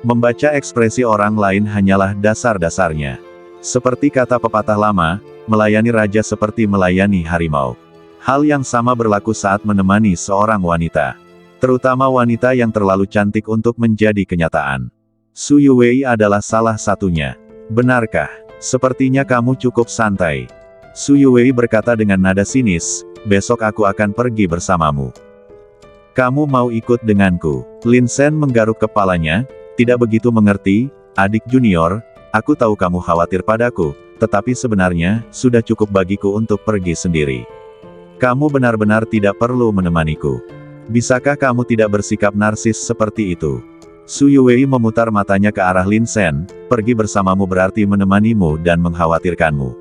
Membaca ekspresi orang lain hanyalah dasar-dasarnya. Seperti kata pepatah lama, melayani raja seperti melayani harimau. Hal yang sama berlaku saat menemani seorang wanita. Terutama wanita yang terlalu cantik untuk menjadi kenyataan. Su Yuwei adalah salah satunya. Benarkah? Sepertinya kamu cukup santai. Su Yuwei berkata dengan nada sinis, besok aku akan pergi bersamamu. Kamu mau ikut denganku? Lin Sen menggaruk kepalanya, tidak begitu mengerti, adik junior, aku tahu kamu khawatir padaku, tetapi sebenarnya, sudah cukup bagiku untuk pergi sendiri. Kamu benar-benar tidak perlu menemaniku. Bisakah kamu tidak bersikap narsis seperti itu? Su Yuwei memutar matanya ke arah Lin Sen, pergi bersamamu berarti menemanimu dan mengkhawatirkanmu.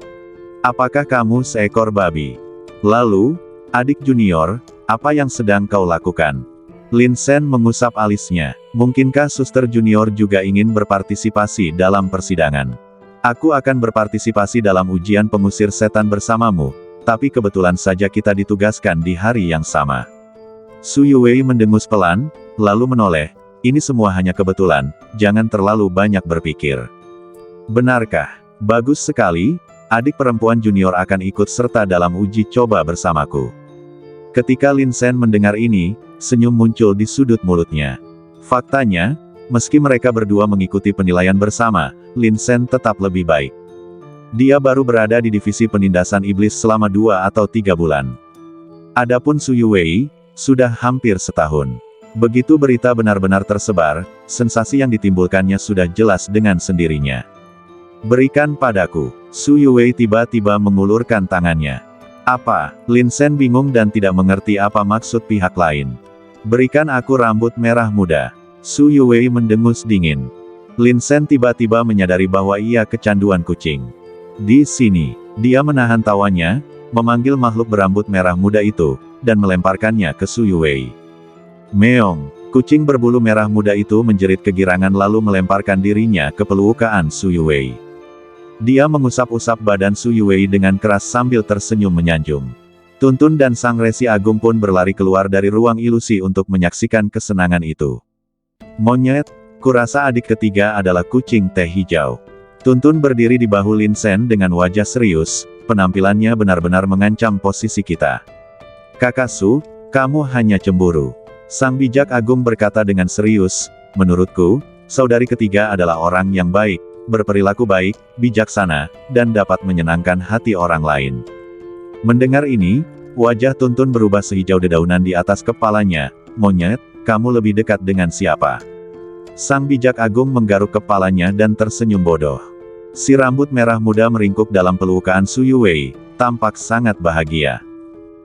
Apakah kamu seekor babi? Lalu, adik junior, apa yang sedang kau lakukan? Lin Sen mengusap alisnya. Mungkinkah suster junior juga ingin berpartisipasi dalam persidangan? Aku akan berpartisipasi dalam ujian pengusir setan bersamamu, tapi kebetulan saja kita ditugaskan di hari yang sama. Su Yuwei mendengus pelan, lalu menoleh, ini semua hanya kebetulan, jangan terlalu banyak berpikir. Benarkah? Bagus sekali, adik perempuan junior akan ikut serta dalam uji coba bersamaku. Ketika Lin Sen mendengar ini, senyum muncul di sudut mulutnya. Faktanya, meski mereka berdua mengikuti penilaian bersama, Lin Sen tetap lebih baik. Dia baru berada di divisi penindasan iblis selama 2 atau 3 bulan. Adapun Su Yuwei, sudah hampir setahun. Begitu berita benar-benar tersebar, sensasi yang ditimbulkannya sudah jelas dengan sendirinya. Berikan padaku. Su Yuwei tiba-tiba mengulurkan tangannya. Apa? Lin Sen bingung dan tidak mengerti apa maksud pihak lain. Berikan aku rambut merah muda. Su Yuwei mendengus dingin. Lin Sen tiba-tiba menyadari bahwa ia kecanduan kucing. Di sini, dia menahan tawanya, memanggil makhluk berambut merah muda itu, dan melemparkannya ke Su Yuwei. Meong, kucing berbulu merah muda itu menjerit kegirangan lalu melemparkan dirinya ke pelukaan Su Yuwei. Dia mengusap-usap badan Su Yuwei dengan keras sambil tersenyum menyanjung. Tuntun dan Sang Resi Agung pun berlari keluar dari ruang ilusi untuk menyaksikan kesenangan itu. Monyet, kurasa adik ketiga adalah kucing teh hijau. Tuntun berdiri di bahu Lin Sen dengan wajah serius, penampilannya benar-benar mengancam posisi kita. Kakak Su, kamu hanya cemburu. Sang bijak agung berkata dengan serius, menurutku, saudari ketiga adalah orang yang baik, berperilaku baik, bijaksana, dan dapat menyenangkan hati orang lain. Mendengar ini, wajah Tuntun berubah sehijau dedaunan di atas kepalanya. Monyet, kamu lebih dekat dengan siapa? Sang bijak agung menggaruk kepalanya dan tersenyum bodoh. Si rambut merah muda meringkuk dalam pelukan Su Yuwei, tampak sangat bahagia.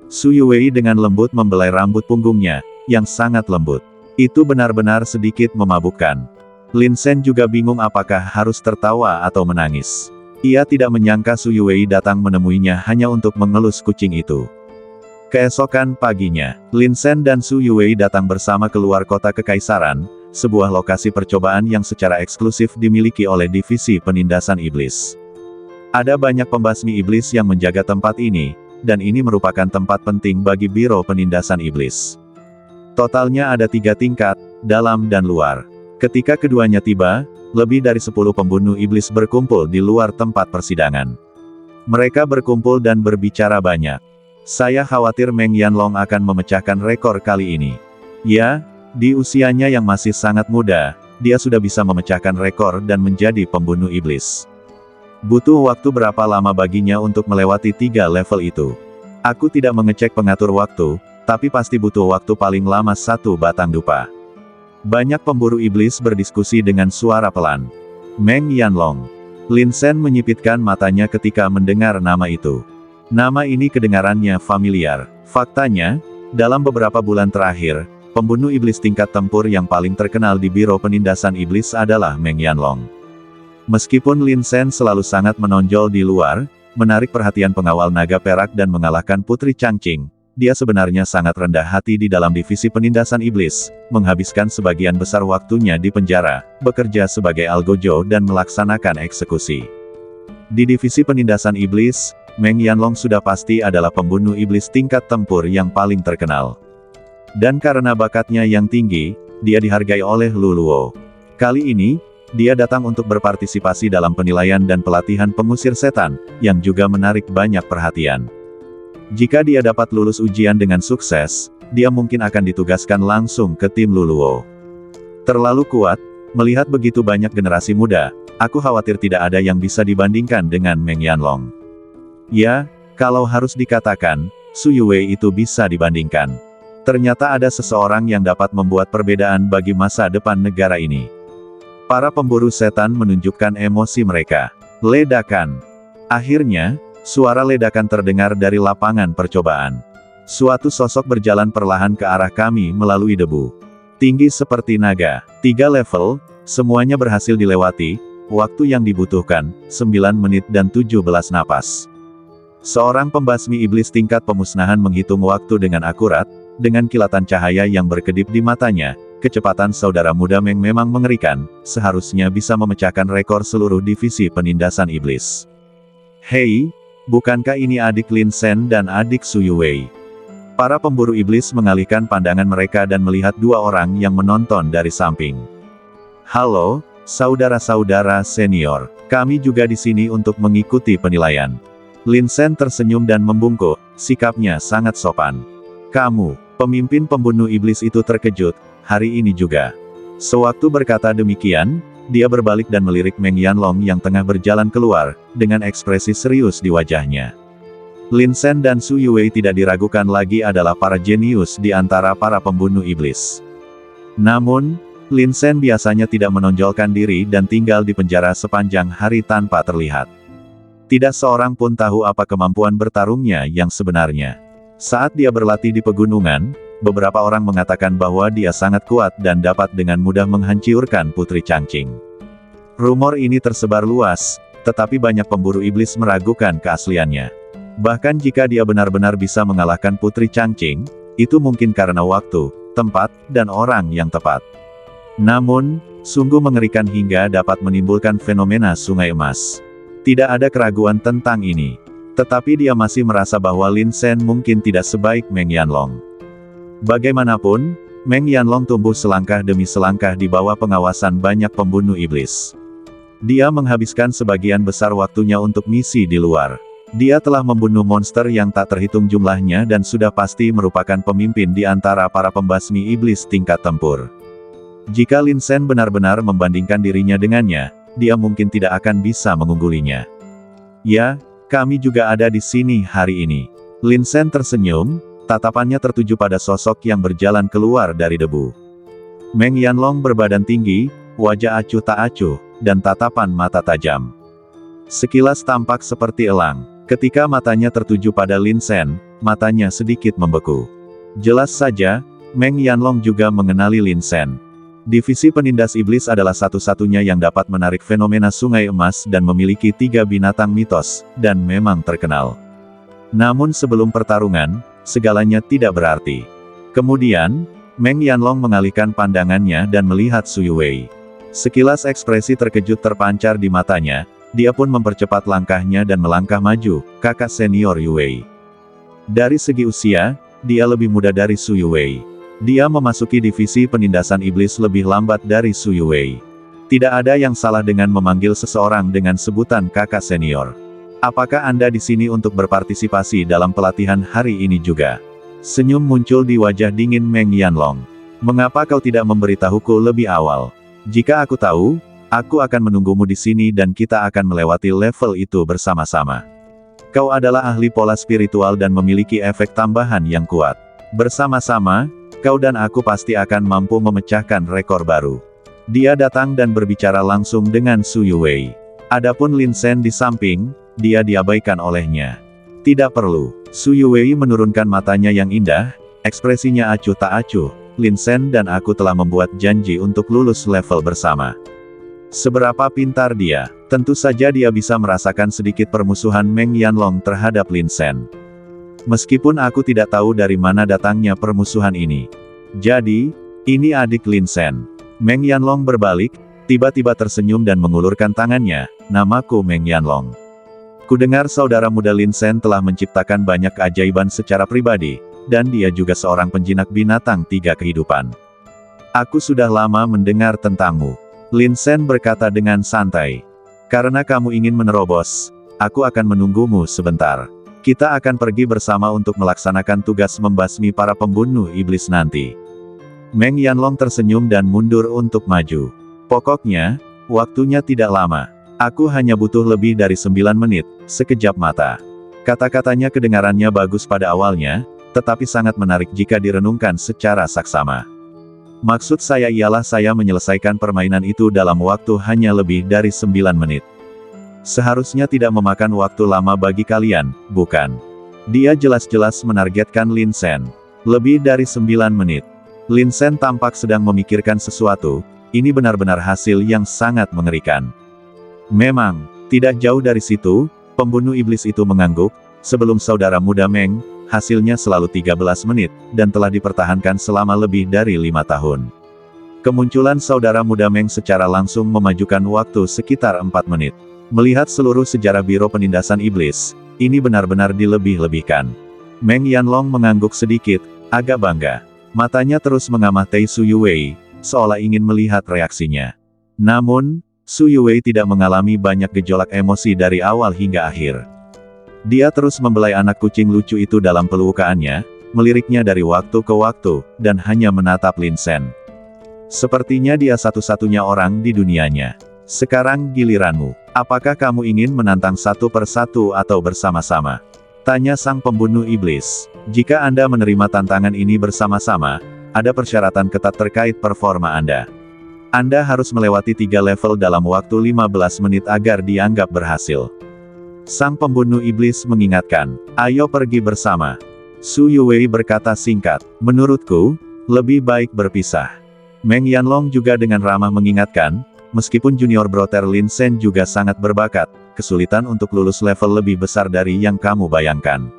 Su Yuwei dengan lembut membelai rambut punggungnya, yang sangat lembut. Itu benar-benar sedikit memabukkan. Lin Sen juga bingung apakah harus tertawa atau menangis. Ia tidak menyangka Su Yuwei datang menemuinya hanya untuk mengelus kucing itu. Keesokan paginya, Lin Sen dan Su Yuwei datang bersama keluar kota Kekaisaran, sebuah lokasi percobaan yang secara eksklusif dimiliki oleh Divisi Penindasan Iblis. Ada banyak pembasmi iblis yang menjaga tempat ini, dan ini merupakan tempat penting bagi Biro Penindasan Iblis. Totalnya ada 3 tingkat, dalam dan luar. Ketika keduanya tiba, lebih dari 10 pembunuh iblis berkumpul di luar tempat persidangan. Mereka berkumpul dan berbicara banyak. Saya khawatir Meng Yanlong akan memecahkan rekor kali ini. Ya, di usianya yang masih sangat muda, dia sudah bisa memecahkan rekor dan menjadi pembunuh iblis. Butuh waktu berapa lama baginya untuk melewati 3 level itu? Aku tidak mengecek pengatur waktu, tapi pasti butuh waktu paling lama 1 batang dupa. Banyak pemburu iblis berdiskusi dengan suara pelan. Meng Yanlong. Lin Sen menyipitkan matanya ketika mendengar nama itu. Nama ini kedengarannya familiar. Faktanya, dalam beberapa bulan terakhir, pembunuh iblis tingkat tempur yang paling terkenal di Biro Penindasan Iblis adalah Meng Yanlong. Meskipun Lin Sen selalu sangat menonjol di luar, menarik perhatian pengawal naga perak dan mengalahkan Putri Changqing, dia sebenarnya sangat rendah hati di dalam divisi penindasan iblis, menghabiskan sebagian besar waktunya di penjara, bekerja sebagai algojo dan melaksanakan eksekusi. Di divisi penindasan iblis, Meng Yanlong sudah pasti adalah pembunuh iblis tingkat tempur yang paling terkenal. Dan karena bakatnya yang tinggi, dia dihargai oleh Lu Luo. Kali ini, dia datang untuk berpartisipasi dalam penilaian dan pelatihan pengusir setan, yang juga menarik banyak perhatian. Jika dia dapat lulus ujian dengan sukses, dia mungkin akan ditugaskan langsung ke tim Lu Luo. Terlalu kuat, melihat begitu banyak generasi muda, aku khawatir tidak ada yang bisa dibandingkan dengan Meng Yanlong. Ya, kalau harus dikatakan, Su Yue itu bisa dibandingkan. Ternyata ada seseorang yang dapat membuat perbedaan bagi masa depan negara ini. Para pemburu setan menunjukkan emosi mereka. Ledakan. Akhirnya, suara ledakan terdengar dari lapangan percobaan. Suatu sosok berjalan perlahan ke arah kami melalui debu. Tinggi seperti naga. 3 level, semuanya berhasil dilewati, waktu yang dibutuhkan, 9 menit dan 17 napas. Seorang pembasmi iblis tingkat pemusnahan menghitung waktu dengan akurat, dengan kilatan cahaya yang berkedip di matanya, kecepatan saudara muda Meng memang mengerikan, seharusnya bisa memecahkan rekor seluruh divisi penindasan iblis. Hei, bukankah ini adik Lin Sen dan adik Su Yue? Para pemburu iblis mengalihkan pandangan mereka dan melihat 2 orang yang menonton dari samping. Halo, saudara-saudara senior, kami juga di sini untuk mengikuti penilaian. Lin Sen tersenyum dan membungkuk, sikapnya sangat sopan. Kamu, pemimpin pembunuh iblis itu terkejut, hari ini juga. Sewaktu berkata demikian, dia berbalik dan melirik Meng Yanlong yang tengah berjalan keluar, dengan ekspresi serius di wajahnya. Lin Sen dan Su Yue tidak diragukan lagi adalah para jenius di antara para pembunuh iblis. Namun, Lin Sen biasanya tidak menonjolkan diri dan tinggal di penjara sepanjang hari tanpa terlihat. Tidak seorang pun tahu apa kemampuan bertarungnya yang sebenarnya. Saat dia berlatih di pegunungan, beberapa orang mengatakan bahwa dia sangat kuat dan dapat dengan mudah menghancurkan Putri Changqing. Rumor ini tersebar luas, tetapi banyak pemburu iblis meragukan keasliannya. Bahkan jika dia benar-benar bisa mengalahkan Putri Changqing, itu mungkin karena waktu, tempat, dan orang yang tepat. Namun, sungguh mengerikan hingga dapat menimbulkan fenomena sungai emas. Tidak ada keraguan tentang ini. Tetapi dia masih merasa bahwa Lin Sen mungkin tidak sebaik Meng Yanlong. Bagaimanapun, Meng Yanlong tumbuh selangkah demi selangkah di bawah pengawasan banyak pembunuh iblis. Dia menghabiskan sebagian besar waktunya untuk misi di luar. Dia telah membunuh monster yang tak terhitung jumlahnya dan sudah pasti merupakan pemimpin di antara para pembasmi iblis tingkat tempur. Jika Lin Sen benar-benar membandingkan dirinya dengannya, dia mungkin tidak akan bisa mengunggulinya. Ya, kami juga ada di sini hari ini. Lin Sen tersenyum, tatapannya tertuju pada sosok yang berjalan keluar dari debu. Meng Yanlong berbadan tinggi, wajah acuh tak acuh, dan tatapan mata tajam. Sekilas tampak seperti elang. Ketika matanya tertuju pada Lin Sen, matanya sedikit membeku. Jelas saja, Meng Yanlong juga mengenali Lin Sen. Divisi penindas iblis adalah satu-satunya yang dapat menarik fenomena sungai emas dan memiliki 3 binatang mitos, dan memang terkenal. Namun sebelum pertarungan, segalanya tidak berarti. Kemudian, Meng Yanlong mengalihkan pandangannya dan melihat Su Yue. Sekilas ekspresi terkejut terpancar di matanya, dia pun mempercepat langkahnya dan melangkah maju, kakak senior Yue. Dari segi usia, dia lebih muda dari Su Yue. Dia memasuki divisi penindasan iblis lebih lambat dari Su Yue. Tidak ada yang salah dengan memanggil seseorang dengan sebutan kakak senior. Apakah Anda di sini untuk berpartisipasi dalam pelatihan hari ini juga? Senyum muncul di wajah dingin Meng Yanlong. Mengapa kau tidak memberitahuku lebih awal? Jika aku tahu, aku akan menunggumu di sini dan kita akan melewati level itu bersama-sama. Kau adalah ahli pola spiritual dan memiliki efek tambahan yang kuat. Bersama-sama, kau dan aku pasti akan mampu memecahkan rekor baru. Dia datang dan berbicara langsung dengan Su Yue. Adapun Lin Sen di samping, dia diabaikan olehnya. Tidak perlu. Su Yue menurunkan matanya yang indah, ekspresinya acuh tak acuh. Lin Sen dan aku telah membuat janji untuk lulus level bersama. Seberapa pintar dia? Tentu saja dia bisa merasakan sedikit permusuhan Meng Yanlong terhadap Lin Sen. Meskipun aku tidak tahu dari mana datangnya permusuhan ini. Jadi, ini adik Lin Sen. Meng Yanlong berbalik, tiba-tiba tersenyum dan mengulurkan tangannya, namaku Meng Yanlong. Kudengar saudara muda Lin Sen telah menciptakan banyak keajaiban secara pribadi, dan dia juga seorang penjinak binatang tiga kehidupan. Aku sudah lama mendengar tentangmu. Lin Sen berkata dengan santai. Karena kamu ingin menerobos, aku akan menunggumu sebentar. Kita akan pergi bersama untuk melaksanakan tugas membasmi para pembunuh iblis nanti. Meng Yanlong tersenyum dan mundur untuk maju. Pokoknya, waktunya tidak lama. Aku hanya butuh lebih dari 9 menit, sekejap mata. Kata-katanya kedengarannya bagus pada awalnya, tetapi sangat menarik jika direnungkan secara saksama. Maksud saya ialah saya menyelesaikan permainan itu dalam waktu hanya lebih dari 9 menit. Seharusnya tidak memakan waktu lama bagi kalian, bukan? Dia jelas-jelas menargetkan Lin Sen. Lebih dari 9 menit. Lin Sen tampak sedang memikirkan sesuatu, ini benar-benar hasil yang sangat mengerikan. Memang, tidak jauh dari situ, pembunuh iblis itu mengangguk, sebelum saudara muda Meng, hasilnya selalu 13 menit, dan telah dipertahankan selama lebih dari 5 tahun. Kemunculan saudara muda Meng secara langsung memajukan waktu sekitar 4 menit. Melihat seluruh sejarah Biro Penindasan Iblis, ini benar-benar dilebih-lebihkan. Meng Yanlong mengangguk sedikit, agak bangga. Matanya terus mengamah Tei Su Yuwei, seolah ingin melihat reaksinya. Namun, Su Yuwei tidak mengalami banyak gejolak emosi dari awal hingga akhir. Dia terus membelai anak kucing lucu itu dalam pelukaannya, meliriknya dari waktu ke waktu, dan hanya menatap Lin Sen. Sepertinya dia satu-satunya orang di dunianya. Sekarang giliranmu. Apakah kamu ingin menantang satu persatu atau bersama-sama? Tanya sang pembunuh iblis. Jika Anda menerima tantangan ini bersama-sama, ada persyaratan ketat terkait performa Anda. Anda harus melewati 3 level dalam waktu 15 menit agar dianggap berhasil. Sang pembunuh iblis mengingatkan, ayo pergi bersama. Su Yuwei berkata singkat, menurutku, lebih baik berpisah. Meng Yanlong juga dengan ramah mengingatkan, meskipun junior brother Lin Sen juga sangat berbakat, kesulitan untuk lulus level lebih besar dari yang kamu bayangkan.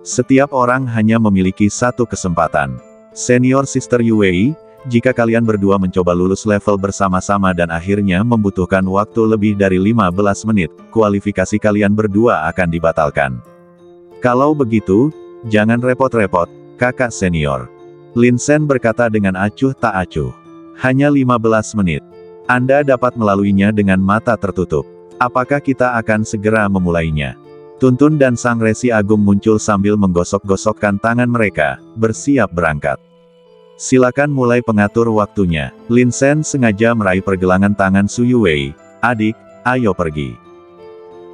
Setiap orang hanya memiliki satu kesempatan. Senior Sister Yuwei, jika kalian berdua mencoba lulus level bersama-sama dan akhirnya membutuhkan waktu lebih dari 15 menit, kualifikasi kalian berdua akan dibatalkan. Kalau begitu, jangan repot-repot, kakak senior. Lin Sen berkata dengan acuh tak acuh. Hanya 15 menit. Anda dapat melaluinya dengan mata tertutup. Apakah kita akan segera memulainya? Tuntun dan Sang Resi Agung muncul sambil menggosok-gosokkan tangan mereka, bersiap berangkat. Silakan mulai pengatur waktunya. Lin Sen sengaja meraih pergelangan tangan Su Yuwei. Adik, ayo pergi.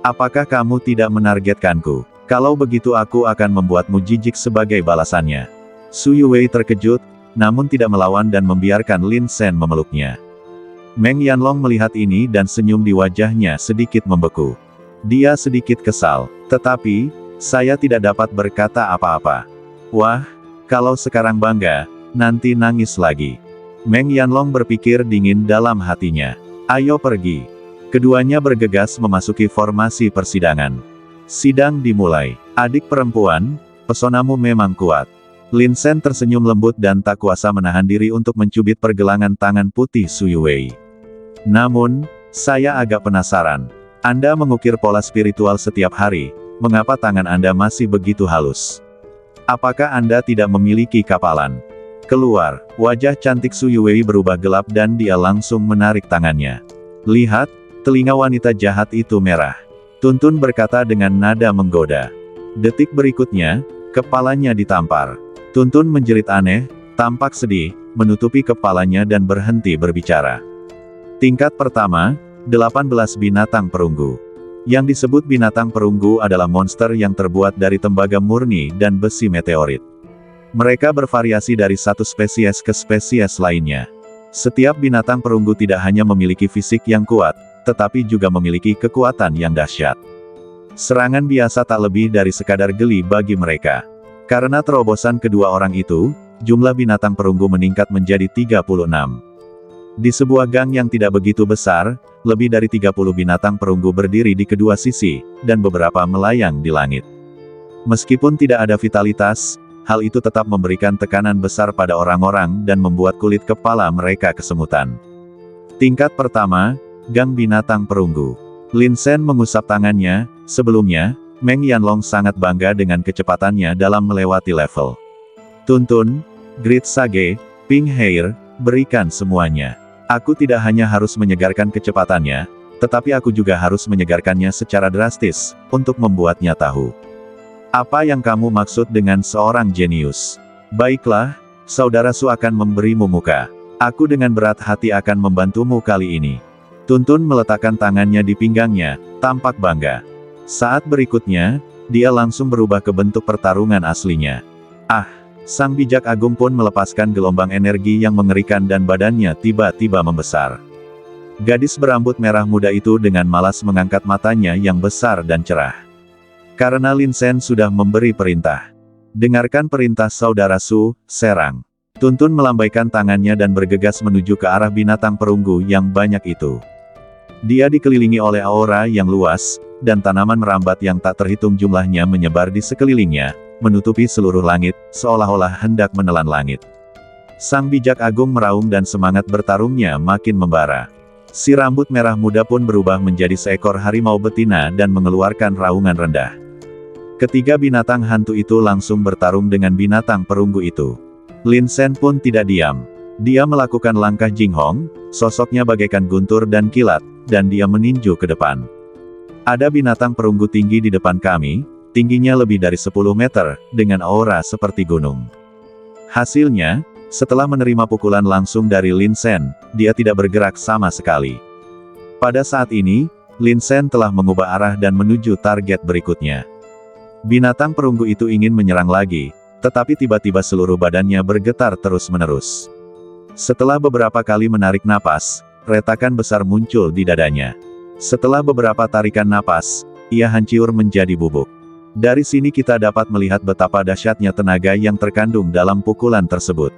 Apakah kamu tidak menargetkanku? Kalau begitu aku akan membuatmu jijik sebagai balasannya. Su Yuwei terkejut, namun tidak melawan dan membiarkan Lin Sen memeluknya. Meng Yanlong melihat ini dan senyum di wajahnya sedikit membeku. Dia sedikit kesal, tetapi, saya tidak dapat berkata apa-apa. Wah, kalau sekarang bangga, nanti nangis lagi. Meng Yanlong berpikir dingin dalam hatinya. Ayo pergi. Keduanya bergegas memasuki formasi persidangan. Sidang dimulai. Adik perempuan, pesonamu memang kuat. Lin Sen tersenyum lembut dan tak kuasa menahan diri untuk mencubit pergelangan tangan putih Su Yuwei. Namun, saya agak penasaran. Anda mengukir pola spiritual setiap hari, mengapa tangan Anda masih begitu halus? Apakah Anda tidak memiliki kapalan? Keluar, wajah cantik Su Yuwei berubah gelap dan dia langsung menarik tangannya. Lihat, telinga wanita jahat itu merah. Tuntun berkata dengan nada menggoda. Detik berikutnya, kepalanya ditampar. Tuntun menjerit aneh, tampak sedih, menutupi kepalanya dan berhenti berbicara. Tingkat pertama, 18 binatang perunggu. Yang disebut binatang perunggu adalah monster yang terbuat dari tembaga murni dan besi meteorit. Mereka bervariasi dari satu spesies ke spesies lainnya. Setiap binatang perunggu tidak hanya memiliki fisik yang kuat, tetapi juga memiliki kekuatan yang dahsyat. Serangan biasa tak lebih dari sekadar geli bagi mereka. Karena terobosan kedua orang itu, jumlah binatang perunggu meningkat menjadi 36. Di sebuah gang yang tidak begitu besar, lebih dari 30 binatang perunggu berdiri di kedua sisi, dan beberapa melayang di langit. Meskipun tidak ada vitalitas, hal itu tetap memberikan tekanan besar pada orang-orang dan membuat kulit kepala mereka kesemutan. Tingkat pertama, Gang Binatang Perunggu. Lin Sen mengusap tangannya. Sebelumnya, Meng Yanlong sangat bangga dengan kecepatannya dalam melewati level. Tuntun, Grid Sage, Pink Hair, berikan semuanya. Aku tidak hanya harus menyegarkan kecepatannya, tetapi aku juga harus menyegarkannya secara drastis, untuk membuatnya tahu. Apa yang kamu maksud dengan seorang jenius? Baiklah, Saudara Su akan memberimu muka. Aku dengan berat hati akan membantumu kali ini. Tuntun meletakkan tangannya di pinggangnya, tampak bangga. Saat berikutnya, dia langsung berubah ke bentuk pertarungan aslinya. Sang bijak agung pun melepaskan gelombang energi yang mengerikan dan badannya tiba-tiba membesar. Gadis berambut merah muda itu dengan malas mengangkat matanya yang besar dan cerah. Karena Lin Sen sudah memberi perintah. Dengarkan perintah Saudara Su, serang. Tuntun melambaikan tangannya dan bergegas menuju ke arah binatang perunggu yang banyak itu. Dia dikelilingi oleh aura yang luas, dan tanaman merambat yang tak terhitung jumlahnya menyebar di sekelilingnya, menutupi seluruh langit, seolah-olah hendak menelan langit. Sang bijak agung meraung dan semangat bertarungnya makin membara. Si rambut merah muda pun berubah menjadi seekor harimau betina dan mengeluarkan raungan rendah. Ketiga binatang hantu itu langsung bertarung dengan binatang perunggu itu. Lin Sen pun tidak diam. Dia melakukan langkah jinghong, sosoknya bagaikan guntur dan kilat, dan dia meninju ke depan. Ada binatang perunggu tinggi di depan kami, tingginya lebih dari 10 meter, dengan aura seperti gunung. Hasilnya, setelah menerima pukulan langsung dari Lin Sen, dia tidak bergerak sama sekali. Pada saat ini, Lin Sen telah mengubah arah dan menuju target berikutnya. Binatang perunggu itu ingin menyerang lagi, tetapi tiba-tiba seluruh badannya bergetar terus-menerus. Setelah beberapa kali menarik napas, retakan besar muncul di dadanya. Setelah beberapa tarikan napas, ia hancur menjadi bubuk. Dari sini kita dapat melihat betapa dahsyatnya tenaga yang terkandung dalam pukulan tersebut.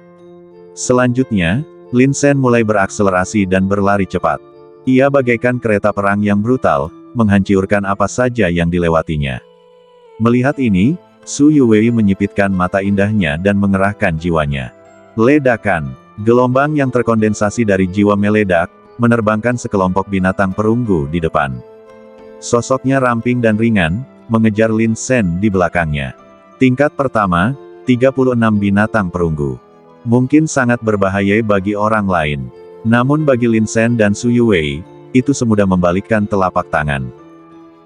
Selanjutnya, Lin Sen mulai berakselerasi dan berlari cepat. Ia bagaikan kereta perang yang brutal, menghancurkan apa saja yang dilewatinya. Melihat ini, Su Yuwei menyipitkan mata indahnya dan mengerahkan jiwanya. Ledakan, gelombang yang terkondensasi dari jiwa meledak, menerbangkan sekelompok binatang perunggu di depan. Sosoknya ramping dan ringan, mengejar Lin Sen di belakangnya. Tingkat pertama, 36 binatang perunggu. Mungkin sangat berbahaya bagi orang lain. Namun bagi Lin Sen dan Su Yuwei, itu semudah membalikkan telapak tangan.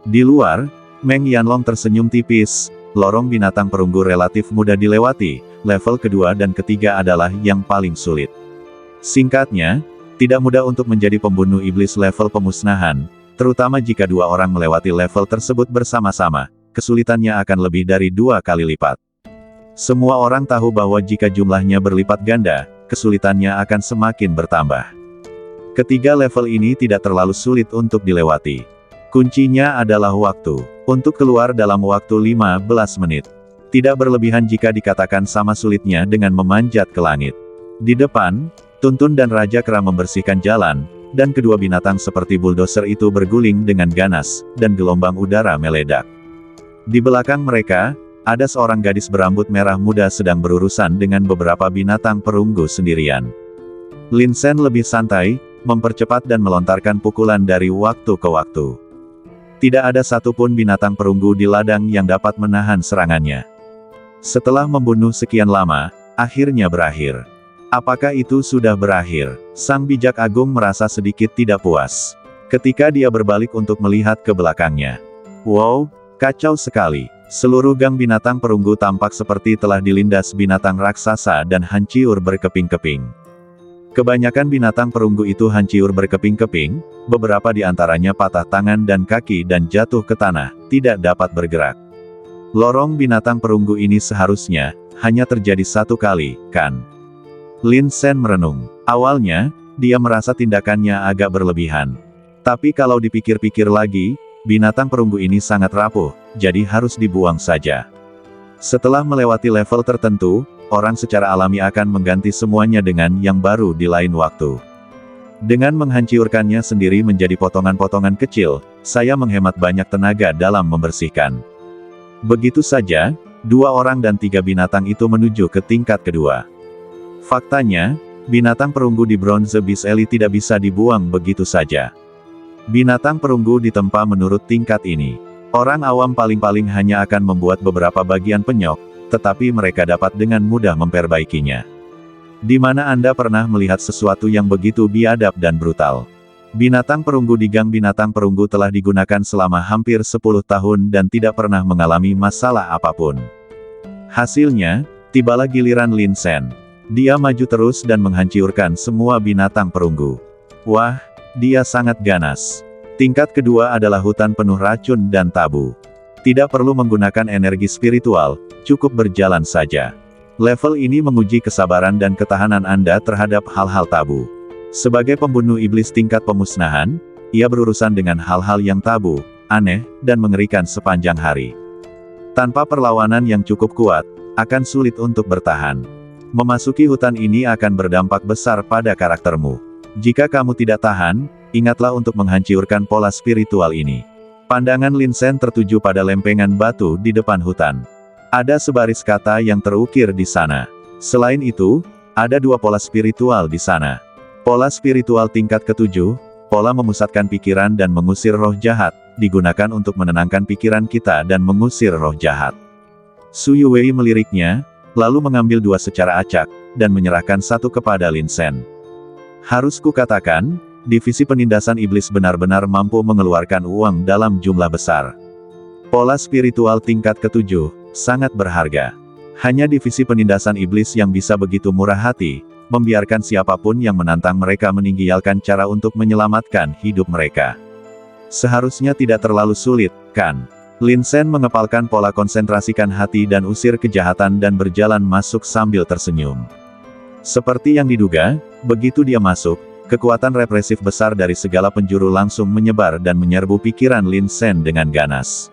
Di luar, Meng Yanlong tersenyum tipis. Lorong binatang perunggu relatif mudah dilewati, level kedua dan ketiga adalah yang paling sulit. Singkatnya, tidak mudah untuk menjadi pembunuh iblis level pemusnahan, terutama jika dua orang melewati level tersebut bersama-sama, kesulitannya akan lebih dari 2 kali lipat. Semua orang tahu bahwa jika jumlahnya berlipat ganda, kesulitannya akan semakin bertambah. Ketiga level ini tidak terlalu sulit untuk dilewati. Kuncinya adalah waktu. Untuk keluar dalam waktu 15 menit. Tidak berlebihan jika dikatakan sama sulitnya dengan memanjat ke langit. Di depan, Tuntun dan Raja Kera membersihkan jalan, dan kedua binatang seperti bulldozer itu berguling dengan ganas, dan gelombang udara meledak. Di belakang mereka, ada seorang gadis berambut merah muda sedang berurusan dengan beberapa binatang perunggu sendirian. Lin Sen lebih santai, mempercepat dan melontarkan pukulan dari waktu ke waktu. Tidak ada satupun binatang perunggu di ladang yang dapat menahan serangannya. Setelah membunuh sekian lama, akhirnya berakhir. Apakah itu sudah berakhir? Sang bijak agung merasa sedikit tidak puas. Ketika dia berbalik untuk melihat ke belakangnya. Wow, kacau sekali. Seluruh gang binatang perunggu tampak seperti telah dilindas binatang raksasa dan hancur berkeping-keping. Kebanyakan binatang perunggu itu hancur berkeping-keping, beberapa di antaranya patah tangan dan kaki dan jatuh ke tanah, tidak dapat bergerak. Lorong binatang perunggu ini seharusnya hanya terjadi 1 kali, kan? Lin Sen merenung. Awalnya, dia merasa tindakannya agak berlebihan. Tapi kalau dipikir-pikir lagi, binatang perunggu ini sangat rapuh, jadi harus dibuang saja. Setelah melewati level tertentu, orang secara alami akan mengganti semuanya dengan yang baru di lain waktu. Dengan menghancurkannya sendiri menjadi potongan-potongan kecil, saya menghemat banyak tenaga dalam membersihkan. Begitu saja, 2 orang dan 3 binatang itu menuju ke tingkat kedua. Faktanya, binatang perunggu di Bronze Beast Elite tidak bisa dibuang begitu saja. Binatang perunggu ditempa menurut tingkat ini. Orang awam paling-paling hanya akan membuat beberapa bagian penyok, tetapi mereka dapat dengan mudah memperbaikinya. Di mana Anda pernah melihat sesuatu yang begitu biadab dan brutal? Binatang perunggu di Gang Binatang Perunggu telah digunakan selama hampir 10 tahun dan tidak pernah mengalami masalah apapun. Hasilnya, tibalah giliran Lin Sen. Dia maju terus dan menghancurkan semua binatang perunggu. Wah, dia sangat ganas. Tingkat kedua adalah hutan penuh racun dan tabu. Tidak perlu menggunakan energi spiritual, cukup berjalan saja. Level ini menguji kesabaran dan ketahanan Anda terhadap hal-hal tabu. Sebagai pembunuh iblis tingkat pemusnahan, ia berurusan dengan hal-hal yang tabu, aneh, dan mengerikan sepanjang hari. Tanpa perlawanan yang cukup kuat, akan sulit untuk bertahan. Memasuki hutan ini akan berdampak besar pada karaktermu. Jika kamu tidak tahan, ingatlah untuk menghancurkan pola spiritual ini. Pandangan Lin Sen tertuju pada lempengan batu di depan hutan. Ada sebaris kata yang terukir di sana. Selain itu, ada 2 pola spiritual di sana. Pola spiritual tingkat ke-7, pola memusatkan pikiran dan mengusir roh jahat, digunakan untuk menenangkan pikiran kita dan mengusir roh jahat. Su Yuwei meliriknya, lalu mengambil 2 secara acak, dan menyerahkan 1 kepada Lin Sen. Harus kukatakan, divisi penindasan iblis benar-benar mampu mengeluarkan uang dalam jumlah besar. Pola spiritual tingkat ke-7, sangat berharga. Hanya divisi penindasan iblis yang bisa begitu murah hati, membiarkan siapapun yang menantang mereka meninggalkan cara untuk menyelamatkan hidup mereka. Seharusnya tidak terlalu sulit, kan? Lin Sen mengepalkan pola konsentrasikan hati dan usir kejahatan dan berjalan masuk sambil tersenyum. Seperti yang diduga, begitu dia masuk, kekuatan represif besar dari segala penjuru langsung menyebar dan menyerbu pikiran Lin Sen dengan ganas.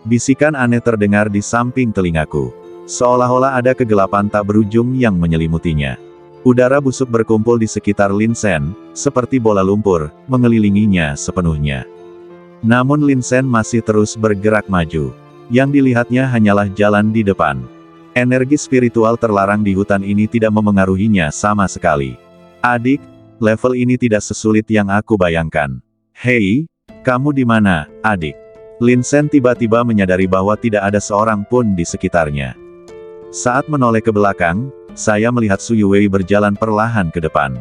Bisikan aneh terdengar di samping telingaku. Seolah-olah ada kegelapan tak berujung yang menyelimutinya. Udara busuk berkumpul di sekitar Lin Sen, seperti bola lumpur, mengelilinginya sepenuhnya. Namun Lin Sen masih terus bergerak maju. Yang dilihatnya hanyalah jalan di depan. Energi spiritual terlarang di hutan ini tidak memengaruhinya sama sekali. Adik, level ini tidak sesulit yang aku bayangkan. Hei, kamu di mana, adik? Lin Sen tiba-tiba menyadari bahwa tidak ada seorang pun di sekitarnya. Saat menoleh ke belakang, saya melihat Su Yuwei berjalan perlahan ke depan.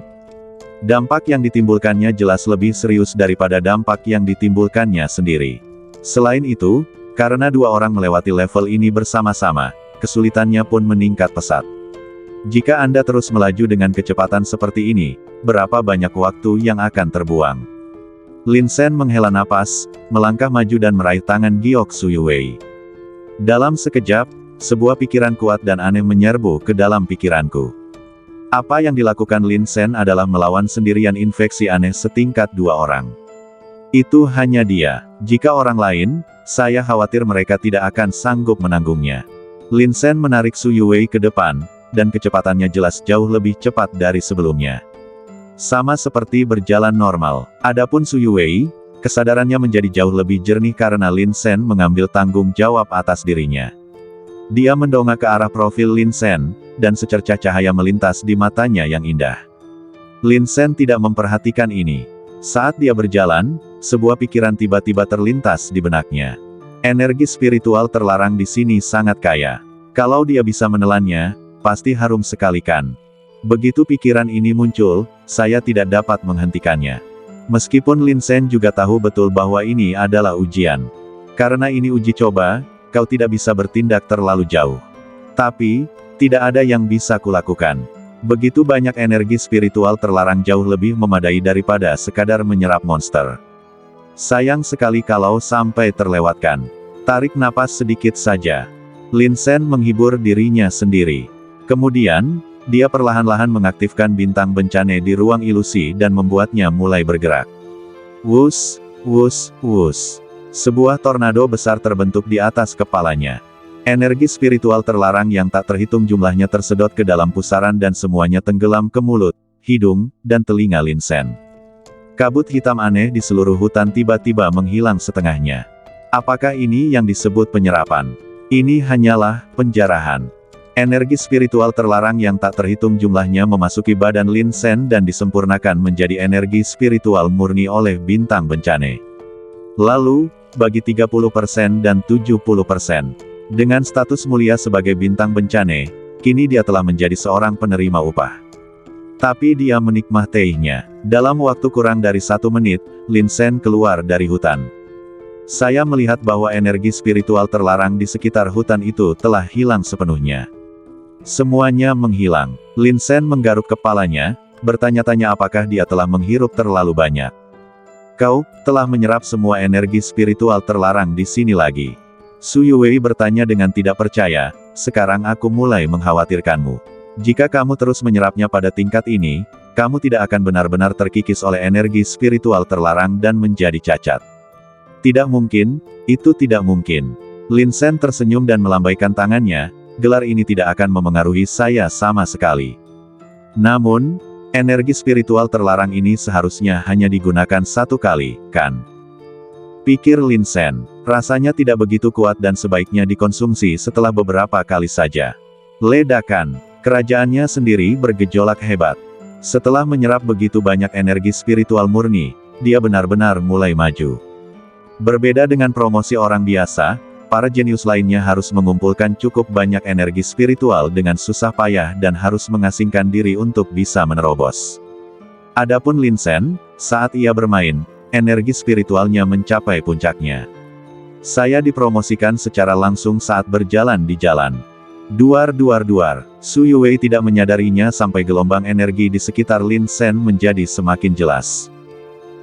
Dampak yang ditimbulkannya jelas lebih serius daripada dampak yang ditimbulkannya sendiri. Selain itu, karena 2 orang melewati level ini bersama-sama, kesulitannya pun meningkat pesat. Jika Anda terus melaju dengan kecepatan seperti ini, berapa banyak waktu yang akan terbuang? Lin Sen menghela napas, melangkah maju dan meraih tangan giok Su Yuwei. Dalam sekejap, sebuah pikiran kuat dan aneh menyerbu ke dalam pikiranku. Apa yang dilakukan Lin Sen adalah melawan sendirian infeksi aneh setingkat 2 orang. Itu hanya dia. Jika orang lain, saya khawatir mereka tidak akan sanggup menanggungnya. Lin Sen menarik Su Yuwei ke depan, dan kecepatannya jelas jauh lebih cepat dari sebelumnya. Sama seperti berjalan normal. Adapun Su Yuwei, kesadarannya menjadi jauh lebih jernih karena Lin Sen mengambil tanggung jawab atas dirinya. Dia mendongak ke arah profil Lin Sen, dan secercah cahaya melintas di matanya yang indah. Lin Sen tidak memperhatikan ini. Saat dia berjalan, sebuah pikiran tiba-tiba terlintas di benaknya. Energi spiritual terlarang di sini sangat kaya. Kalau dia bisa menelannya, pasti harum sekali kan. Begitu pikiran ini muncul, saya tidak dapat menghentikannya. Meskipun Lin Sen juga tahu betul bahwa ini adalah ujian. Karena ini uji coba, kau tidak bisa bertindak terlalu jauh. Tapi, tidak ada yang bisa kulakukan. Begitu banyak energi spiritual terlarang jauh lebih memadai daripada sekadar menyerap monster. Sayang sekali kalau sampai terlewatkan. Tarik napas sedikit saja. Lin Sen menghibur dirinya sendiri. Kemudian, dia perlahan-lahan mengaktifkan bintang bencana di ruang ilusi dan membuatnya mulai bergerak. Wus, wus, wus. Sebuah tornado besar terbentuk di atas kepalanya. Energi spiritual terlarang yang tak terhitung jumlahnya tersedot ke dalam pusaran dan semuanya tenggelam ke mulut, hidung, dan telinga Lin Sen. Kabut hitam aneh di seluruh hutan tiba-tiba menghilang setengahnya. Apakah ini yang disebut penyerapan? Ini hanyalah penjarahan. Energi spiritual terlarang yang tak terhitung jumlahnya memasuki badan Lin Sen dan disempurnakan menjadi energi spiritual murni oleh bintang bencana. Lalu, bagi 30% dan 70%. Dengan status mulia sebagai bintang bencana, kini dia telah menjadi seorang penerima upah. Tapi dia menikmatinya. Dalam waktu kurang dari 1 menit, Lin Sen keluar dari hutan. Saya melihat bahwa energi spiritual terlarang di sekitar hutan itu telah hilang sepenuhnya. Semuanya menghilang. Lin Sen menggaruk kepalanya, bertanya-tanya apakah dia telah menghirup terlalu banyak. Kau telah menyerap semua energi spiritual terlarang di sini lagi. Su Yuwei bertanya dengan tidak percaya, sekarang aku mulai mengkhawatirkanmu. Jika kamu terus menyerapnya pada tingkat ini, kamu tidak akan benar-benar terkikis oleh energi spiritual terlarang dan menjadi cacat. Tidak mungkin, itu tidak mungkin. Lin Sen tersenyum dan melambaikan tangannya, gelar ini tidak akan memengaruhi saya sama sekali. Namun, energi spiritual terlarang ini seharusnya hanya digunakan 1 kali, kan? Pikir Lin Sen, rasanya tidak begitu kuat dan sebaiknya dikonsumsi setelah beberapa kali saja. Ledakan, kerajaannya sendiri bergejolak hebat. Setelah menyerap begitu banyak energi spiritual murni, dia benar-benar mulai maju. Berbeda dengan promosi orang biasa, para jenius lainnya harus mengumpulkan cukup banyak energi spiritual dengan susah payah dan harus mengasingkan diri untuk bisa menerobos. Adapun Lin Sen, saat ia bermain, energi spiritualnya mencapai puncaknya. Saya dipromosikan secara langsung saat berjalan di jalan. Duar. Su Yuwei tidak menyadarinya sampai gelombang energi di sekitar Lin Sen menjadi semakin jelas.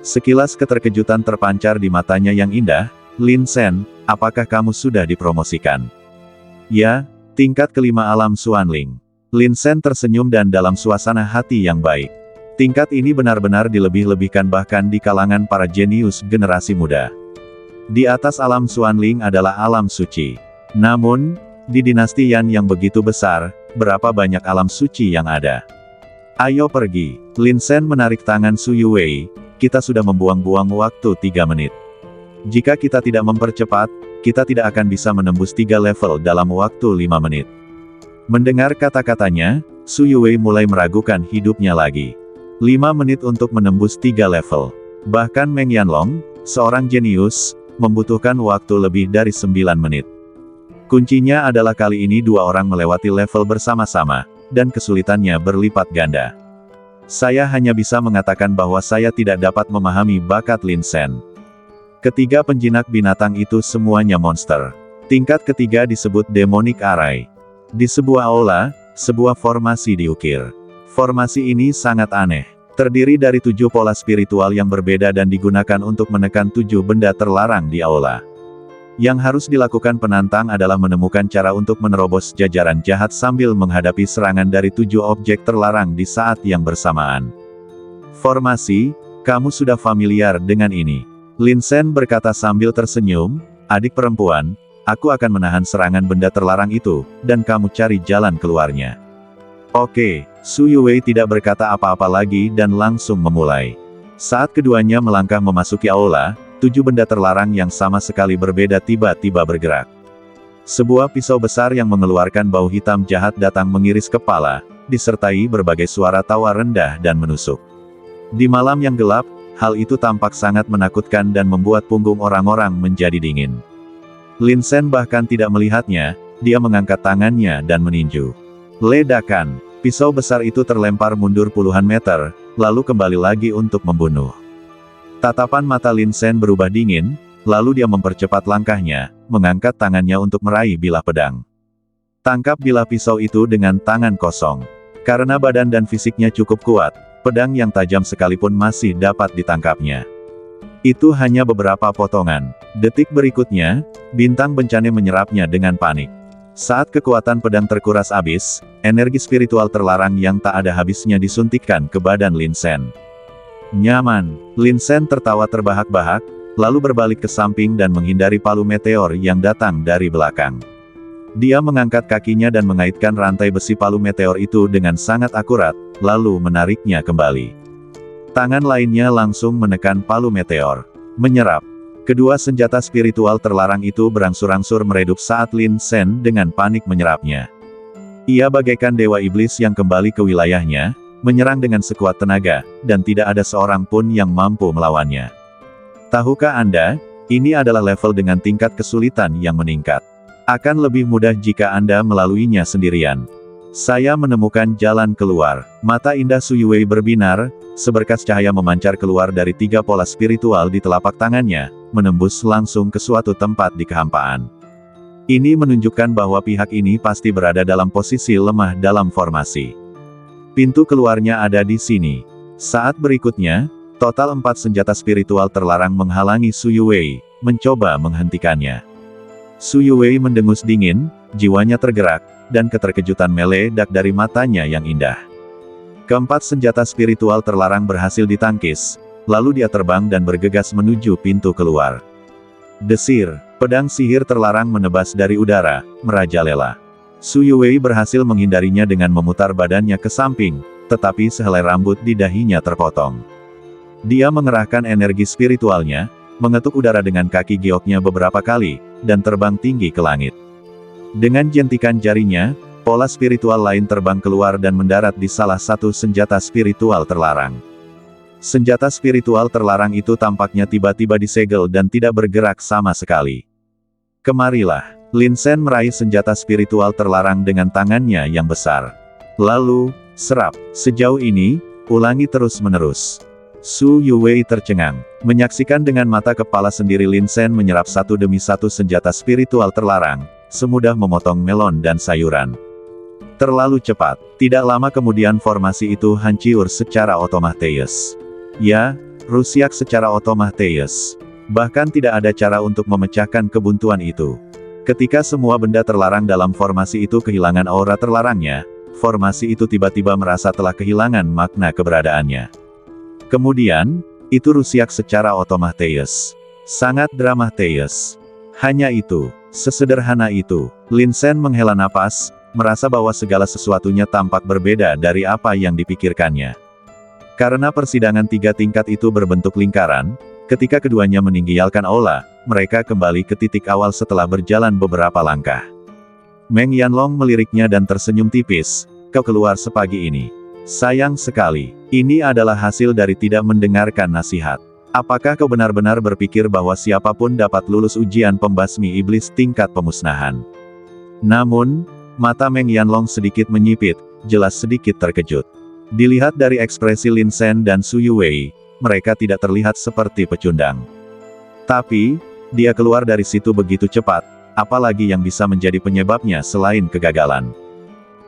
Sekilas keterkejutan terpancar di matanya yang indah. Lin Sen, apakah kamu sudah dipromosikan? Ya, tingkat kelima alam Xuanling. Lin Sen tersenyum dan dalam suasana hati yang baik. Tingkat ini benar-benar dilebih-lebihkan bahkan di kalangan para jenius generasi muda. Di atas alam Xuanling adalah alam suci. Namun, di dinasti Yan yang begitu besar, berapa banyak alam suci yang ada? Ayo pergi. Lin Sen menarik tangan Su Yuwei, kita sudah membuang-buang waktu 3 menit. Jika kita tidak mempercepat, kita tidak akan bisa menembus 3 level dalam waktu 5 menit. Mendengar kata-katanya, Su Yuwei mulai meragukan hidupnya lagi. 5 menit untuk menembus 3 level. Bahkan Meng Yanlong, seorang jenius, membutuhkan waktu lebih dari 9 menit. Kuncinya adalah kali ini 2 orang melewati level bersama-sama, dan kesulitannya berlipat ganda. Saya hanya bisa mengatakan bahwa saya tidak dapat memahami bakat Lin Sen. Ketiga penjinak binatang itu semuanya monster. Tingkat ketiga disebut Demonic Array. Di sebuah aula, sebuah formasi diukir. Formasi ini sangat aneh. Terdiri dari 7 pola spiritual yang berbeda dan digunakan untuk menekan 7 benda terlarang di aula. Yang harus dilakukan penantang adalah menemukan cara untuk menerobos jajaran jahat sambil menghadapi serangan dari 7 objek terlarang di saat yang bersamaan. Formasi, kamu sudah familiar dengan ini. Lin Sen berkata sambil tersenyum, adik perempuan, aku akan menahan serangan benda terlarang itu, dan kamu cari jalan keluarnya. Oke, Su Yuwei tidak berkata apa-apa lagi dan langsung memulai. Saat keduanya melangkah memasuki aula, 7 benda terlarang yang sama sekali berbeda tiba-tiba bergerak. Sebuah pisau besar yang mengeluarkan bau hitam jahat datang mengiris kepala, disertai berbagai suara tawa rendah dan menusuk. Di malam yang gelap, hal itu tampak sangat menakutkan dan membuat punggung orang-orang menjadi dingin. Lin Sen bahkan tidak melihatnya, dia mengangkat tangannya dan meninju. Ledakan. Pisau besar itu terlempar mundur puluhan meter, lalu kembali lagi untuk membunuh. Tatapan mata Lin Sen berubah dingin, lalu dia mempercepat langkahnya, mengangkat tangannya untuk meraih bilah pedang. Tangkap bilah pisau itu dengan tangan kosong. Karena badan dan fisiknya cukup kuat, pedang yang tajam sekalipun masih dapat ditangkapnya. Itu hanya beberapa potongan. Detik berikutnya, bintang bencana menyerapnya dengan panik. Saat kekuatan pedang terkuras habis, energi spiritual terlarang yang tak ada habisnya disuntikkan ke badan Lin Sen. Nyaman. Lin Sen tertawa terbahak-bahak, lalu berbalik ke samping dan menghindari palu meteor yang datang dari belakang. Dia mengangkat kakinya dan mengaitkan rantai besi palu meteor itu dengan sangat akurat, lalu menariknya kembali. Tangan lainnya langsung menekan palu meteor. Menyerap. Kedua senjata spiritual terlarang itu berangsur-angsur meredup saat Lin Sen dengan panik menyerapnya. Ia bagaikan dewa iblis yang kembali ke wilayahnya, menyerang dengan sekuat tenaga, dan tidak ada seorang pun yang mampu melawannya. Tahukah Anda, ini adalah level dengan tingkat kesulitan yang meningkat. Akan lebih mudah jika Anda melaluinya sendirian. Saya menemukan jalan keluar. Mata indah Su Yuwei berbinar, seberkas cahaya memancar keluar dari 3 pola spiritual di telapak tangannya, menembus langsung ke suatu tempat di kehampaan. Ini menunjukkan bahwa pihak ini pasti berada dalam posisi lemah dalam formasi. Pintu keluarnya ada di sini. Saat berikutnya, total 4 senjata spiritual terlarang menghalangi Su Yuwei, mencoba menghentikannya. Su Yuwei mendengus dingin, jiwanya tergerak, dan keterkejutan meledak dari matanya yang indah. Keempat senjata spiritual terlarang berhasil ditangkis, lalu dia terbang dan bergegas menuju pintu keluar. Desir, pedang sihir terlarang menebas dari udara, merajalela. Su Yuwei berhasil menghindarinya dengan memutar badannya ke samping, tetapi sehelai rambut di dahinya terpotong. Dia mengerahkan energi spiritualnya, mengetuk udara dengan kaki gioknya beberapa kali, dan terbang tinggi ke langit. Dengan jentikan jarinya, pola spiritual lain terbang keluar dan mendarat di salah satu senjata spiritual terlarang. Senjata spiritual terlarang itu tampaknya tiba-tiba disegel dan tidak bergerak sama sekali. Kemarilah, Lin Sen meraih senjata spiritual terlarang dengan tangannya yang besar. Lalu, serap, sejauh ini, ulangi terus-menerus. Su Yuwei tercengang. Menyaksikan dengan mata kepala sendiri Lin Sen menyerap satu demi satu senjata spiritual terlarang, semudah memotong melon dan sayuran. Terlalu cepat. Tidak lama kemudian formasi itu hancur secara otomatis. Ya, rusak secara otomatis. Bahkan tidak ada cara untuk memecahkan kebuntuan itu. Ketika semua benda terlarang dalam formasi itu kehilangan aura terlarangnya, formasi itu tiba-tiba merasa telah kehilangan makna keberadaannya. Kemudian, itu rusak secara otomatis. Sangat dramatis. Hanya itu, sesederhana itu, Lin Sen menghela napas, merasa bahwa segala sesuatunya tampak berbeda dari apa yang dipikirkannya. Karena persidangan 3 tingkat itu berbentuk lingkaran, ketika keduanya meninggalkan aula, mereka kembali ke titik awal setelah berjalan beberapa langkah. Meng Yanlong meliriknya dan tersenyum tipis, "Kau keluar sepagi ini. Sayang sekali, ini adalah hasil dari tidak mendengarkan nasihat. Apakah kau benar-benar berpikir bahwa siapapun dapat lulus ujian pembasmi iblis tingkat pemusnahan?" Namun, mata Meng Yanlong sedikit menyipit, jelas sedikit terkejut. Dilihat dari ekspresi Lin Sen dan Su Yuwei, mereka tidak terlihat seperti pecundang. Tapi, dia keluar dari situ begitu cepat, apalagi yang bisa menjadi penyebabnya selain kegagalan.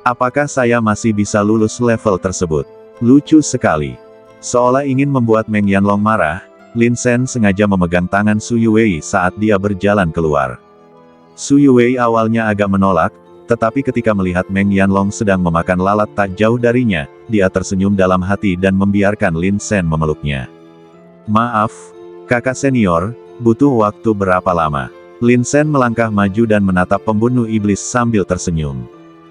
Apakah saya masih bisa lulus level tersebut? Lucu sekali. Seolah ingin membuat Meng Yanlong marah, Lin Sen sengaja memegang tangan Su Yuwei saat dia berjalan keluar. Su Yuwei awalnya agak menolak, tetapi ketika melihat Meng Yanlong sedang memakan lalat tak jauh darinya, dia tersenyum dalam hati dan membiarkan Lin Sen memeluknya. "Maaf, kakak senior, butuh waktu berapa lama?" Lin Sen melangkah maju dan menatap pembunuh iblis sambil tersenyum.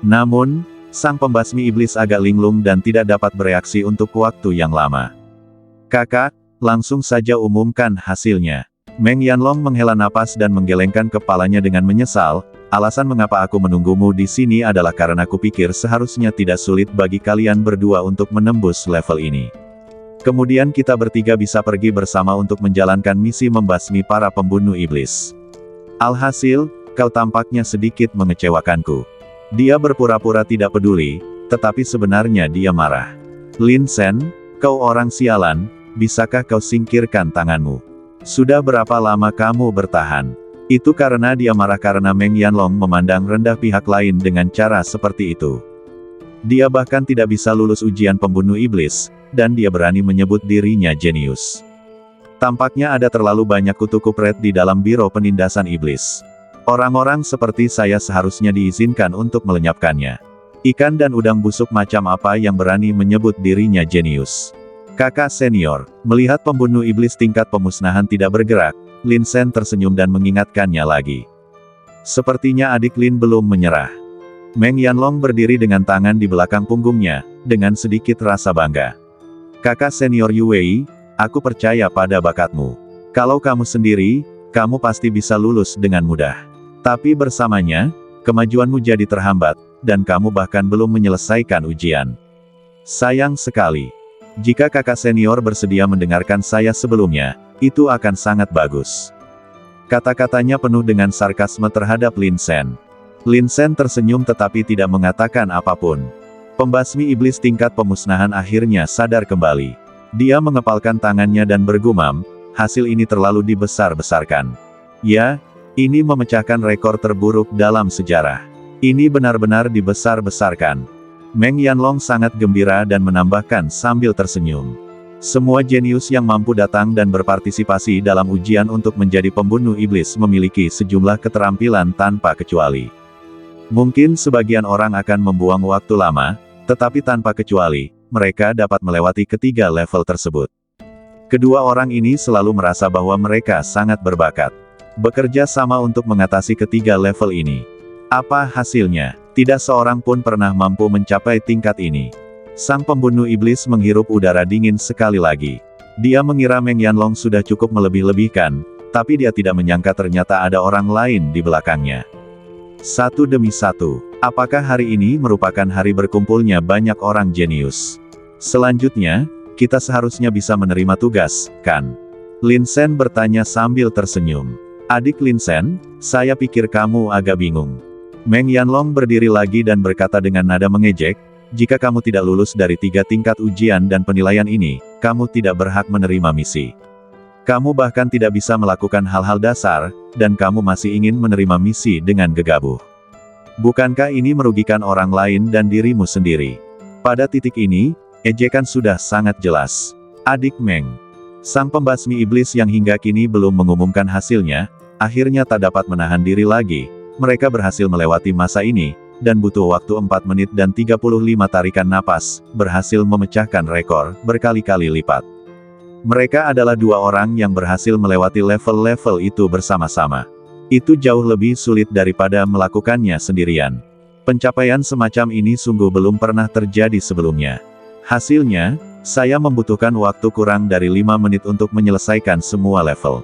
Namun, sang pembasmi iblis agak linglung dan tidak dapat bereaksi untuk waktu yang lama. "Kakak, langsung saja umumkan hasilnya." Meng Yanlong menghela napas dan menggelengkan kepalanya dengan menyesal, "Alasan mengapa aku menunggumu di sini adalah karena kupikir seharusnya tidak sulit bagi kalian berdua untuk menembus level ini. Kemudian kita bertiga bisa pergi bersama untuk menjalankan misi membasmi para pembunuh iblis. Alhasil, kau tampaknya sedikit mengecewakanku." Dia berpura-pura tidak peduli, tetapi sebenarnya dia marah. "Lin Sen, kau orang sialan, bisakah kau singkirkan tanganmu? Sudah berapa lama kamu bertahan?" Itu karena dia marah karena Meng Yanlong memandang rendah pihak lain dengan cara seperti itu. Dia bahkan tidak bisa lulus ujian pembunuh iblis, dan dia berani menyebut dirinya jenius. Tampaknya ada terlalu banyak kutu kupret di dalam biro penindasan iblis. Orang-orang seperti saya seharusnya diizinkan untuk melenyapkannya. Ikan dan udang busuk macam apa yang berani menyebut dirinya jenius? Kakak senior, melihat pembunuh iblis tingkat pemusnahan tidak bergerak, Lin Sen tersenyum dan mengingatkannya lagi. Sepertinya adik Lin belum menyerah. Meng Yanlong berdiri dengan tangan di belakang punggungnya, dengan sedikit rasa bangga. Kakak senior Yu Wei, aku percaya pada bakatmu. Kalau kamu sendiri, kamu pasti bisa lulus dengan mudah. Tapi bersamanya, kemajuanmu jadi terhambat, dan kamu bahkan belum menyelesaikan ujian. Sayang sekali. Jika kakak senior bersedia mendengarkan saya sebelumnya, itu akan sangat bagus. Kata-katanya penuh dengan sarkasme terhadap Lin Sen. Lin Sen tersenyum tetapi tidak mengatakan apapun. Pembasmi iblis tingkat pemusnahan akhirnya sadar kembali. Dia mengepalkan tangannya dan bergumam, hasil ini terlalu dibesar-besarkan. Ya, ini memecahkan rekor terburuk dalam sejarah. Ini benar-benar dibesar-besarkan. Meng Yanlong sangat gembira dan menambahkan sambil tersenyum. Semua jenius yang mampu datang dan berpartisipasi dalam ujian untuk menjadi pembunuh iblis memiliki sejumlah keterampilan tanpa kecuali. Mungkin sebagian orang akan membuang waktu lama, tetapi tanpa kecuali, mereka dapat melewati ketiga level tersebut. Kedua orang ini selalu merasa bahwa mereka sangat berbakat. Bekerja sama untuk mengatasi ketiga level ini. Apa hasilnya? Tidak seorang pun pernah mampu mencapai tingkat ini. Sang pembunuh iblis menghirup udara dingin sekali lagi. Dia mengira Meng Yanlong sudah cukup melebih-lebihkan, tapi dia tidak menyangka ternyata ada orang lain di belakangnya. Satu demi satu, apakah hari ini merupakan hari berkumpulnya banyak orang jenius? Selanjutnya, kita seharusnya bisa menerima tugas, kan? Lin Sen bertanya sambil tersenyum. Adik Lin Sen, saya pikir kamu agak bingung. Meng Yanlong berdiri lagi dan berkata dengan nada mengejek, jika kamu tidak lulus dari 3 tingkat ujian dan penilaian ini, kamu tidak berhak menerima misi. Kamu bahkan tidak bisa melakukan hal-hal dasar, dan kamu masih ingin menerima misi dengan gegabah. Bukankah ini merugikan orang lain dan dirimu sendiri? Pada titik ini, ejekan sudah sangat jelas. Adik Meng. Sang pembasmi iblis yang hingga kini belum mengumumkan hasilnya, akhirnya tak dapat menahan diri lagi. Mereka berhasil melewati masa ini, dan butuh waktu 4 menit dan 35 tarikan napas, berhasil memecahkan rekor, berkali-kali lipat. Mereka adalah 2 orang yang berhasil melewati level-level itu bersama-sama. Itu jauh lebih sulit daripada melakukannya sendirian. Pencapaian semacam ini sungguh belum pernah terjadi sebelumnya. Hasilnya, saya membutuhkan waktu kurang dari 5 menit untuk menyelesaikan semua level.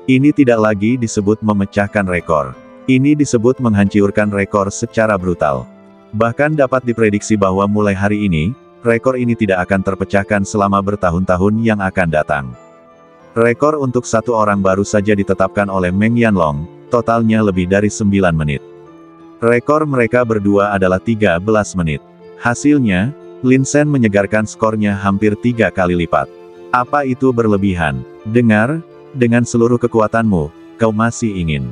Ini tidak lagi disebut memecahkan rekor. Ini disebut menghancurkan rekor secara brutal. Bahkan dapat diprediksi bahwa mulai hari ini, rekor ini tidak akan terpecahkan selama bertahun-tahun yang akan datang. Rekor untuk satu orang baru saja ditetapkan oleh Meng Yanlong, totalnya lebih dari 9 menit. Rekor mereka berdua adalah 13 menit. Hasilnya, Lin Sen menyegarkan skornya hampir 3 kali lipat. Apa itu berlebihan? Dengar, dengan seluruh kekuatanmu, kau masih ingin.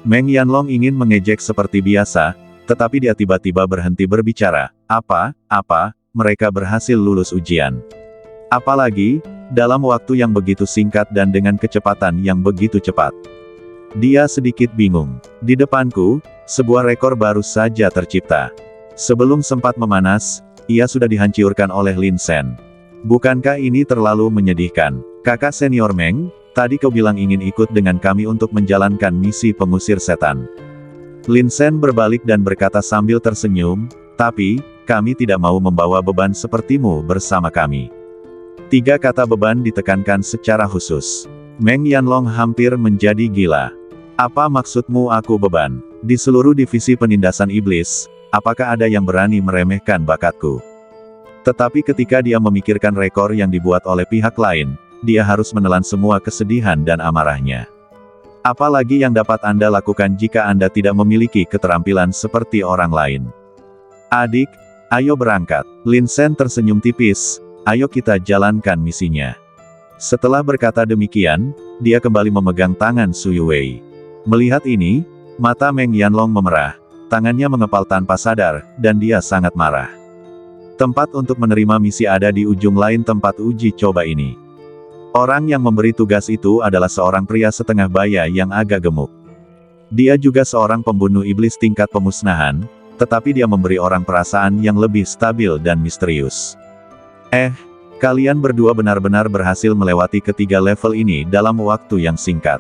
Meng Yanlong ingin mengejek seperti biasa, tetapi dia tiba-tiba berhenti berbicara. Apa, mereka berhasil lulus ujian. Apalagi, dalam waktu yang begitu singkat dan dengan kecepatan yang begitu cepat. Dia sedikit bingung. Di depanku, sebuah rekor baru saja tercipta. Sebelum sempat memanas, ia sudah dihancurkan oleh Lin Sen. Bukankah ini terlalu menyedihkan? Kakak senior Meng, tadi kau bilang ingin ikut dengan kami untuk menjalankan misi pengusir setan. Lin Sen berbalik dan berkata sambil tersenyum, tapi, kami tidak mau membawa beban sepertimu bersama kami. 3 kata beban ditekankan secara khusus. Meng Yanlong hampir menjadi gila. Apa maksudmu aku beban? Di seluruh divisi penindasan iblis, apakah ada yang berani meremehkan bakatku? Tetapi ketika dia memikirkan rekor yang dibuat oleh pihak lain, dia harus menelan semua kesedihan dan amarahnya. Apalagi yang dapat Anda lakukan jika Anda tidak memiliki keterampilan seperti orang lain? Adik, ayo berangkat. Lin Sen tersenyum tipis, ayo kita jalankan misinya. Setelah berkata demikian, dia kembali memegang tangan Su Yuwei. Melihat ini, mata Meng Yanlong memerah, tangannya mengepal tanpa sadar, dan dia sangat marah. Tempat untuk menerima misi ada di ujung lain tempat uji coba ini. Orang yang memberi tugas itu adalah seorang pria setengah baya yang agak gemuk. Dia juga seorang pembunuh iblis tingkat pemusnahan, tetapi dia memberi orang perasaan yang lebih stabil dan misterius. Kalian berdua benar-benar berhasil melewati ketiga level ini dalam waktu yang singkat.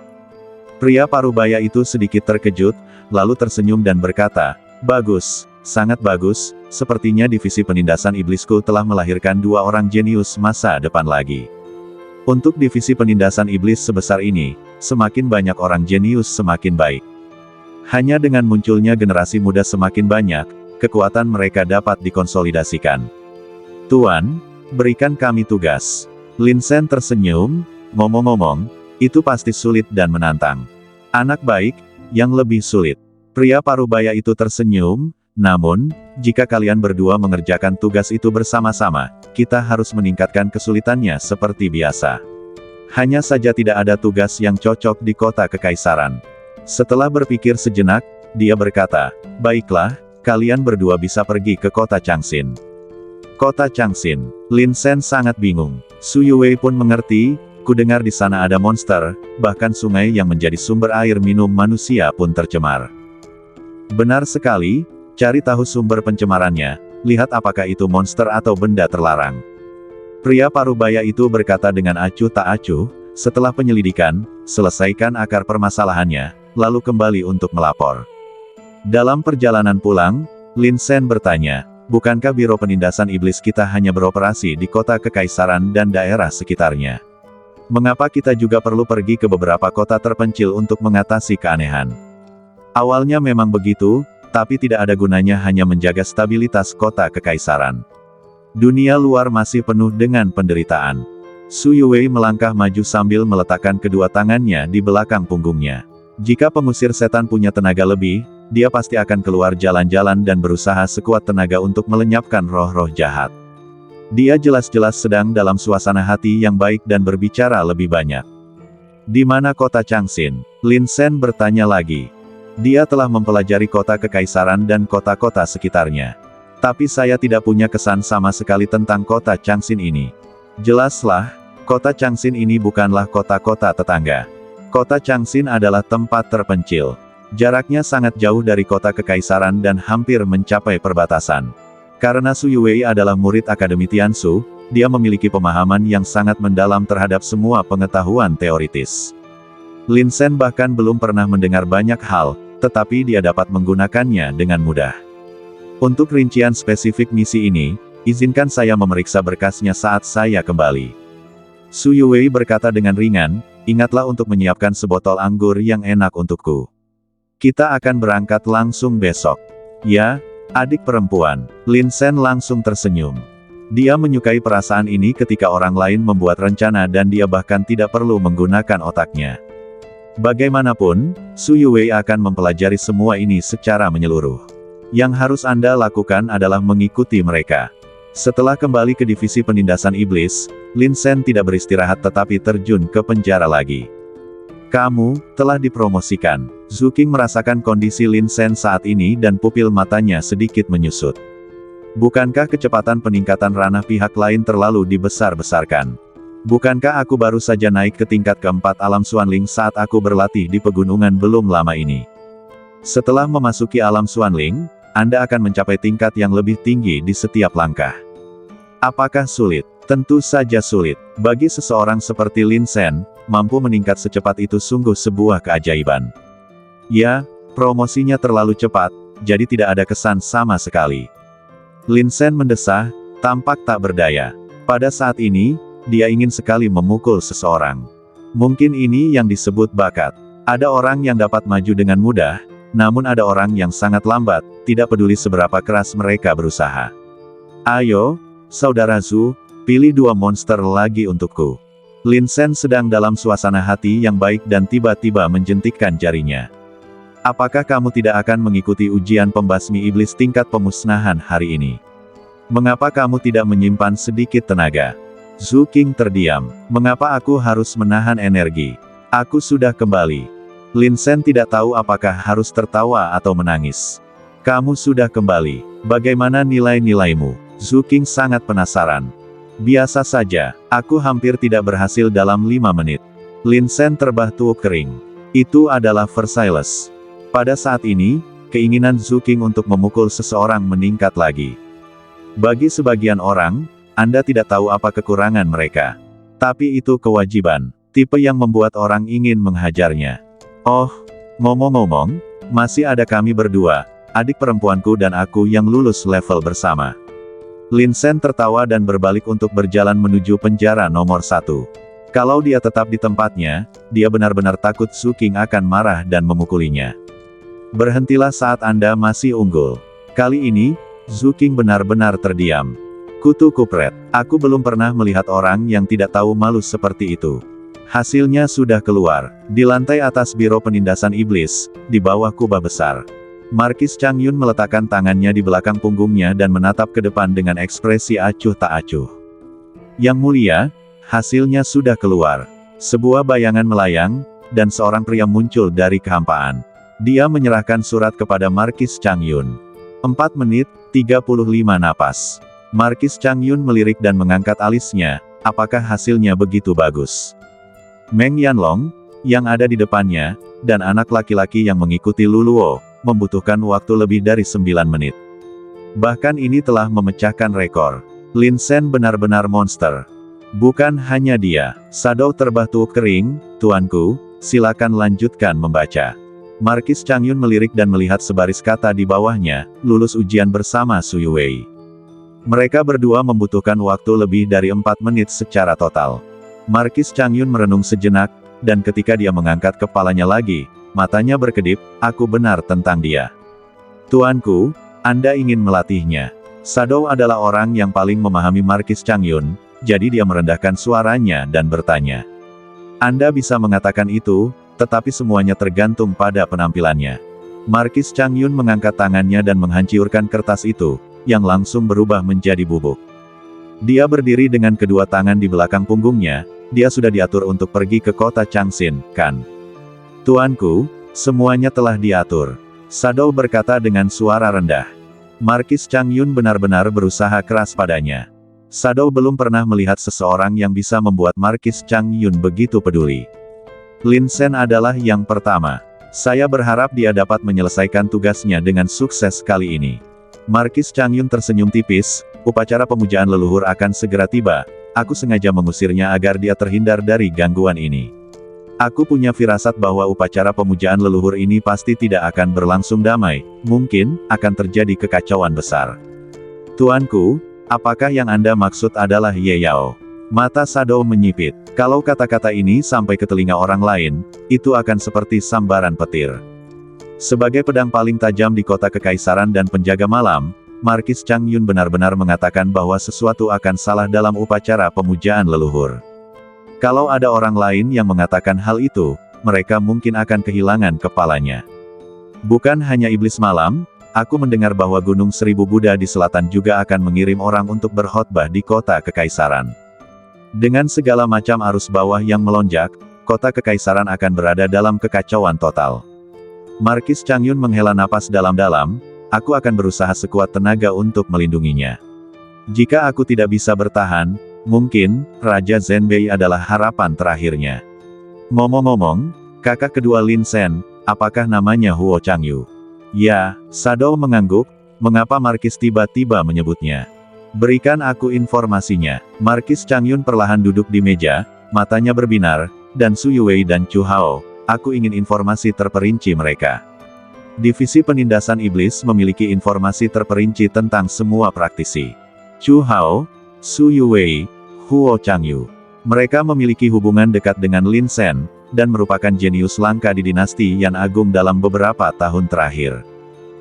Pria parubaya itu sedikit terkejut, lalu tersenyum dan berkata, "Bagus, sangat bagus, sepertinya divisi penindasan iblisku telah melahirkan 2 orang jenius masa depan lagi." Untuk divisi penindasan iblis sebesar ini, semakin banyak orang jenius semakin baik. Hanya dengan munculnya generasi muda semakin banyak, kekuatan mereka dapat dikonsolidasikan. "Tuan, berikan kami tugas." Lin Sen tersenyum, ngomong-ngomong, itu pasti sulit dan menantang. "Anak baik, yang lebih sulit." Pria parubaya itu tersenyum, "Namun, jika kalian berdua mengerjakan tugas itu bersama-sama, kita harus meningkatkan kesulitannya seperti biasa. Hanya saja tidak ada tugas yang cocok di kota kekaisaran." Setelah berpikir sejenak, dia berkata, "Baiklah, kalian berdua bisa pergi ke kota Changxin." Kota Changxin. Lin Sen sangat bingung. Su Yuwei pun mengerti, kudengar di sana ada monster, bahkan sungai yang menjadi sumber air minum manusia pun tercemar. Benar sekali, cari tahu sumber pencemarannya, lihat apakah itu monster atau benda terlarang. Pria parubaya itu berkata dengan acuh tak acuh, setelah penyelidikan, selesaikan akar permasalahannya, lalu kembali untuk melapor. Dalam perjalanan pulang, Lin Sen bertanya, "Bukankah Biro Penindasan Iblis kita hanya beroperasi di kota kekaisaran dan daerah sekitarnya? Mengapa kita juga perlu pergi ke beberapa kota terpencil untuk mengatasi keanehan?" Awalnya memang begitu, tapi tidak ada gunanya hanya menjaga stabilitas kota kekaisaran. Dunia luar masih penuh dengan penderitaan. Su Yuwei melangkah maju sambil meletakkan kedua tangannya di belakang punggungnya. Jika pengusir setan punya tenaga lebih, dia pasti akan keluar jalan-jalan dan berusaha sekuat tenaga untuk melenyapkan roh-roh jahat. Dia jelas-jelas sedang dalam suasana hati yang baik dan berbicara lebih banyak. "Di mana kota Changxin?" Lin Sen bertanya lagi. Dia telah mempelajari kota kekaisaran dan kota-kota sekitarnya. "Tapi saya tidak punya kesan sama sekali tentang kota Changxin ini." "Jelaslah, kota Changxin ini bukanlah kota-kota tetangga. Kota Changxin adalah tempat terpencil. Jaraknya sangat jauh dari kota kekaisaran dan hampir mencapai perbatasan. Karena Su Yuwei adalah murid Akademi Tiansu, dia memiliki pemahaman yang sangat mendalam terhadap semua pengetahuan teoritis. Lin Sen bahkan belum pernah mendengar banyak hal, tetapi dia dapat menggunakannya dengan mudah. Untuk rincian spesifik misi ini, izinkan saya memeriksa berkasnya saat saya kembali." Su Yuwei berkata dengan ringan, "Ingatlah untuk menyiapkan sebotol anggur yang enak untukku. Kita akan berangkat langsung besok." "Ya, adik perempuan." Lin Sen langsung tersenyum. Dia menyukai perasaan ini ketika orang lain membuat rencana dan dia bahkan tidak perlu menggunakan otaknya. Bagaimanapun, Su Yuwei akan mempelajari semua ini secara menyeluruh. Yang harus Anda lakukan adalah mengikuti mereka. Setelah kembali ke divisi penindasan iblis, Lin Sen tidak beristirahat tetapi terjun ke penjara lagi. "Kamu telah dipromosikan." Zhu Qing merasakan kondisi Lin Sen saat ini dan pupil matanya sedikit menyusut. "Bukankah kecepatan peningkatan ranah pihak lain terlalu dibesar-besarkan? Bukankah aku baru saja naik ke tingkat keempat alam Xuanling saat aku berlatih di pegunungan belum lama ini? Setelah memasuki alam Xuanling, Anda akan mencapai tingkat yang lebih tinggi di setiap langkah." Apakah sulit? Tentu saja sulit. Bagi seseorang seperti Lin Sen, mampu meningkat secepat itu sungguh sebuah keajaiban. Ya, promosinya terlalu cepat, jadi tidak ada kesan sama sekali. Lin Sen mendesah, tampak tak berdaya. Pada saat ini, dia ingin sekali memukul seseorang. Mungkin ini yang disebut bakat. Ada orang yang dapat maju dengan mudah, namun ada orang yang sangat lambat, tidak peduli seberapa keras mereka berusaha. "Ayo, Saudara Zhu, pilih 2 monster lagi untukku." Lin Sen sedang dalam suasana hati yang baik dan tiba-tiba menjentikkan jarinya. "Apakah kamu tidak akan mengikuti ujian pembasmi iblis tingkat pemusnahan hari ini? Mengapa kamu tidak menyimpan sedikit tenaga?" Zhu Qing terdiam. "Mengapa aku harus menahan energi? Aku sudah kembali." Lin Sen tidak tahu apakah harus tertawa atau menangis. "Kamu sudah kembali. Bagaimana nilai-nilaimu?" Zhu Qing sangat penasaran. "Biasa saja, aku hampir tidak berhasil dalam 5 menit. Lin Sen terbah-tuuk kering. Itu adalah Versailles. Pada saat ini, keinginan Zhu Qing untuk memukul seseorang meningkat lagi. Bagi sebagian orang, Anda tidak tahu apa kekurangan mereka. Tapi itu kewajiban, tipe yang membuat orang ingin menghajarnya. Oh, ngomong-ngomong, masih ada kami berdua, adik perempuanku dan aku yang lulus level bersama. Lin Sen tertawa dan berbalik untuk berjalan menuju penjara nomor 1. Kalau dia tetap di tempatnya, dia benar-benar takut Su King akan marah dan memukulinya. Berhentilah saat Anda masih unggul. Kali ini, Su King benar-benar terdiam. Kutu kupret, aku belum pernah melihat orang yang tidak tahu malu seperti itu. Hasilnya sudah keluar, di lantai atas Biro Penindasan Iblis, di bawah kubah besar. Markis Chang Yun meletakkan tangannya di belakang punggungnya dan menatap ke depan dengan ekspresi acuh tak acuh. Yang mulia, hasilnya sudah keluar. Sebuah bayangan melayang, dan seorang pria muncul dari kehampaan. Dia menyerahkan surat kepada Markis Chang Yun. 4 menit, 35 napas. Markis Chang Yun melirik dan mengangkat alisnya, apakah hasilnya begitu bagus? Meng Yanlong, yang ada di depannya, dan anak laki-laki yang mengikuti Luluo, membutuhkan waktu lebih dari 9 menit. Bahkan ini telah memecahkan rekor. Lin Sen benar-benar monster. Bukan hanya dia, Shadow terbatu kering, tuanku, silakan lanjutkan membaca. Markis Chang Yun melirik dan melihat sebaris kata di bawahnya, lulus ujian bersama Su Yuwei. Mereka berdua membutuhkan waktu lebih dari 4 menit secara total. Markis Chang Yun merenung sejenak, dan ketika dia mengangkat kepalanya lagi, matanya berkedip, aku benar tentang dia. Tuanku, Anda ingin melatihnya. Shadow adalah orang yang paling memahami Markis Chang Yun, jadi dia merendahkan suaranya dan bertanya. Anda bisa mengatakan itu, tetapi semuanya tergantung pada penampilannya. Markis Chang Yun mengangkat tangannya dan menghancurkan kertas itu, yang langsung berubah menjadi bubuk. Dia berdiri dengan kedua tangan di belakang punggungnya, dia sudah diatur untuk pergi ke kota Changxin, kan? Tuanku, semuanya telah diatur. Shadow berkata dengan suara rendah. Markis Chang Yun benar-benar berusaha keras padanya. Shadow belum pernah melihat seseorang yang bisa membuat Markis Chang Yun begitu peduli. Lin Sen adalah yang pertama. Saya berharap dia dapat menyelesaikan tugasnya dengan sukses kali ini. Markis Chang Yun tersenyum tipis, upacara pemujaan leluhur akan segera tiba, aku sengaja mengusirnya agar dia terhindar dari gangguan ini. Aku punya firasat bahwa upacara pemujaan leluhur ini pasti tidak akan berlangsung damai, mungkin, akan terjadi kekacauan besar. Tuanku, apakah yang Anda maksud adalah Ye Yao? Mata Shadow menyipit, kalau kata-kata ini sampai ke telinga orang lain, itu akan seperti sambaran petir. Sebagai pedang paling tajam di kota kekaisaran dan penjaga malam, Markis Chang Yun benar-benar mengatakan bahwa sesuatu akan salah dalam upacara pemujaan leluhur. Kalau ada orang lain yang mengatakan hal itu, mereka mungkin akan kehilangan kepalanya. Bukan hanya iblis malam, aku mendengar bahwa Gunung Seribu Buddha di selatan juga akan mengirim orang untuk berkhotbah di kota kekaisaran. Dengan segala macam arus bawah yang melonjak, kota kekaisaran akan berada dalam kekacauan total. Markis Chang Yun menghela napas dalam-dalam, aku akan berusaha sekuat tenaga untuk melindunginya. Jika aku tidak bisa bertahan, mungkin, Raja Zhenbei adalah harapan terakhirnya. Ngomong-ngomong, kakak kedua Lin Sen, apakah namanya Huo Changyu? Ya, Shadow mengangguk, mengapa Markis tiba-tiba menyebutnya? Berikan aku informasinya. Markis Chang Yun perlahan duduk di meja, matanya berbinar, dan Su Yuwei dan Chu Hao. Aku ingin informasi terperinci mereka. Divisi Penindasan Iblis memiliki informasi terperinci tentang semua praktisi. Chu Hao, Su Yuwei, Huo Changyu. Mereka memiliki hubungan dekat dengan Lin Sen, dan merupakan jenius langka di dinasti Yan Agung dalam beberapa tahun terakhir.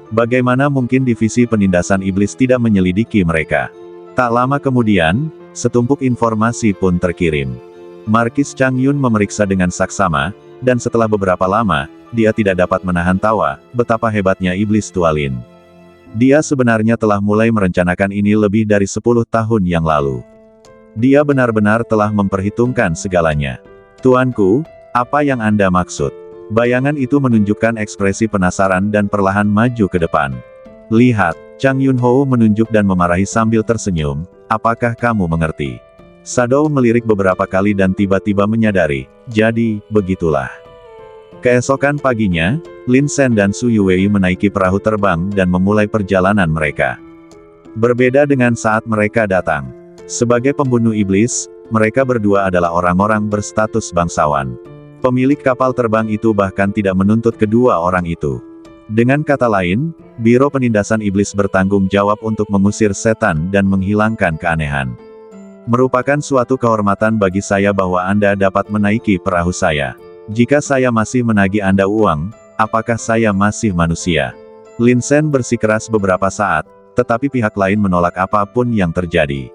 Bagaimana mungkin Divisi Penindasan Iblis tidak menyelidiki mereka? Tak lama kemudian, setumpuk informasi pun terkirim. Markis Chang Yun memeriksa dengan saksama, dan setelah beberapa lama, dia tidak dapat menahan tawa, betapa hebatnya iblis Tualin. Dia sebenarnya telah mulai merencanakan ini lebih dari 10 tahun yang lalu. Dia benar-benar telah memperhitungkan segalanya. Tuanku, apa yang Anda maksud? Bayangan itu menunjukkan ekspresi penasaran dan perlahan maju ke depan. Lihat, Chang Yun Ho menunjuk dan memarahi sambil tersenyum, apakah kamu mengerti? Shadow melirik beberapa kali dan tiba-tiba menyadari, jadi, begitulah. Keesokan paginya, Lin Sen dan Su Yuwei menaiki perahu terbang dan memulai perjalanan mereka. Berbeda dengan saat mereka datang. Sebagai pembunuh iblis, mereka berdua adalah orang-orang berstatus bangsawan. Pemilik kapal terbang itu bahkan tidak menuntut kedua orang itu. Dengan kata lain, Biro Penindasan Iblis bertanggung jawab untuk mengusir setan dan menghilangkan keanehan. Merupakan suatu kehormatan bagi saya bahwa Anda dapat menaiki perahu saya. Jika saya masih menagih Anda uang, apakah saya masih manusia? Lin Sen bersikeras beberapa saat, tetapi pihak lain menolak apapun yang terjadi.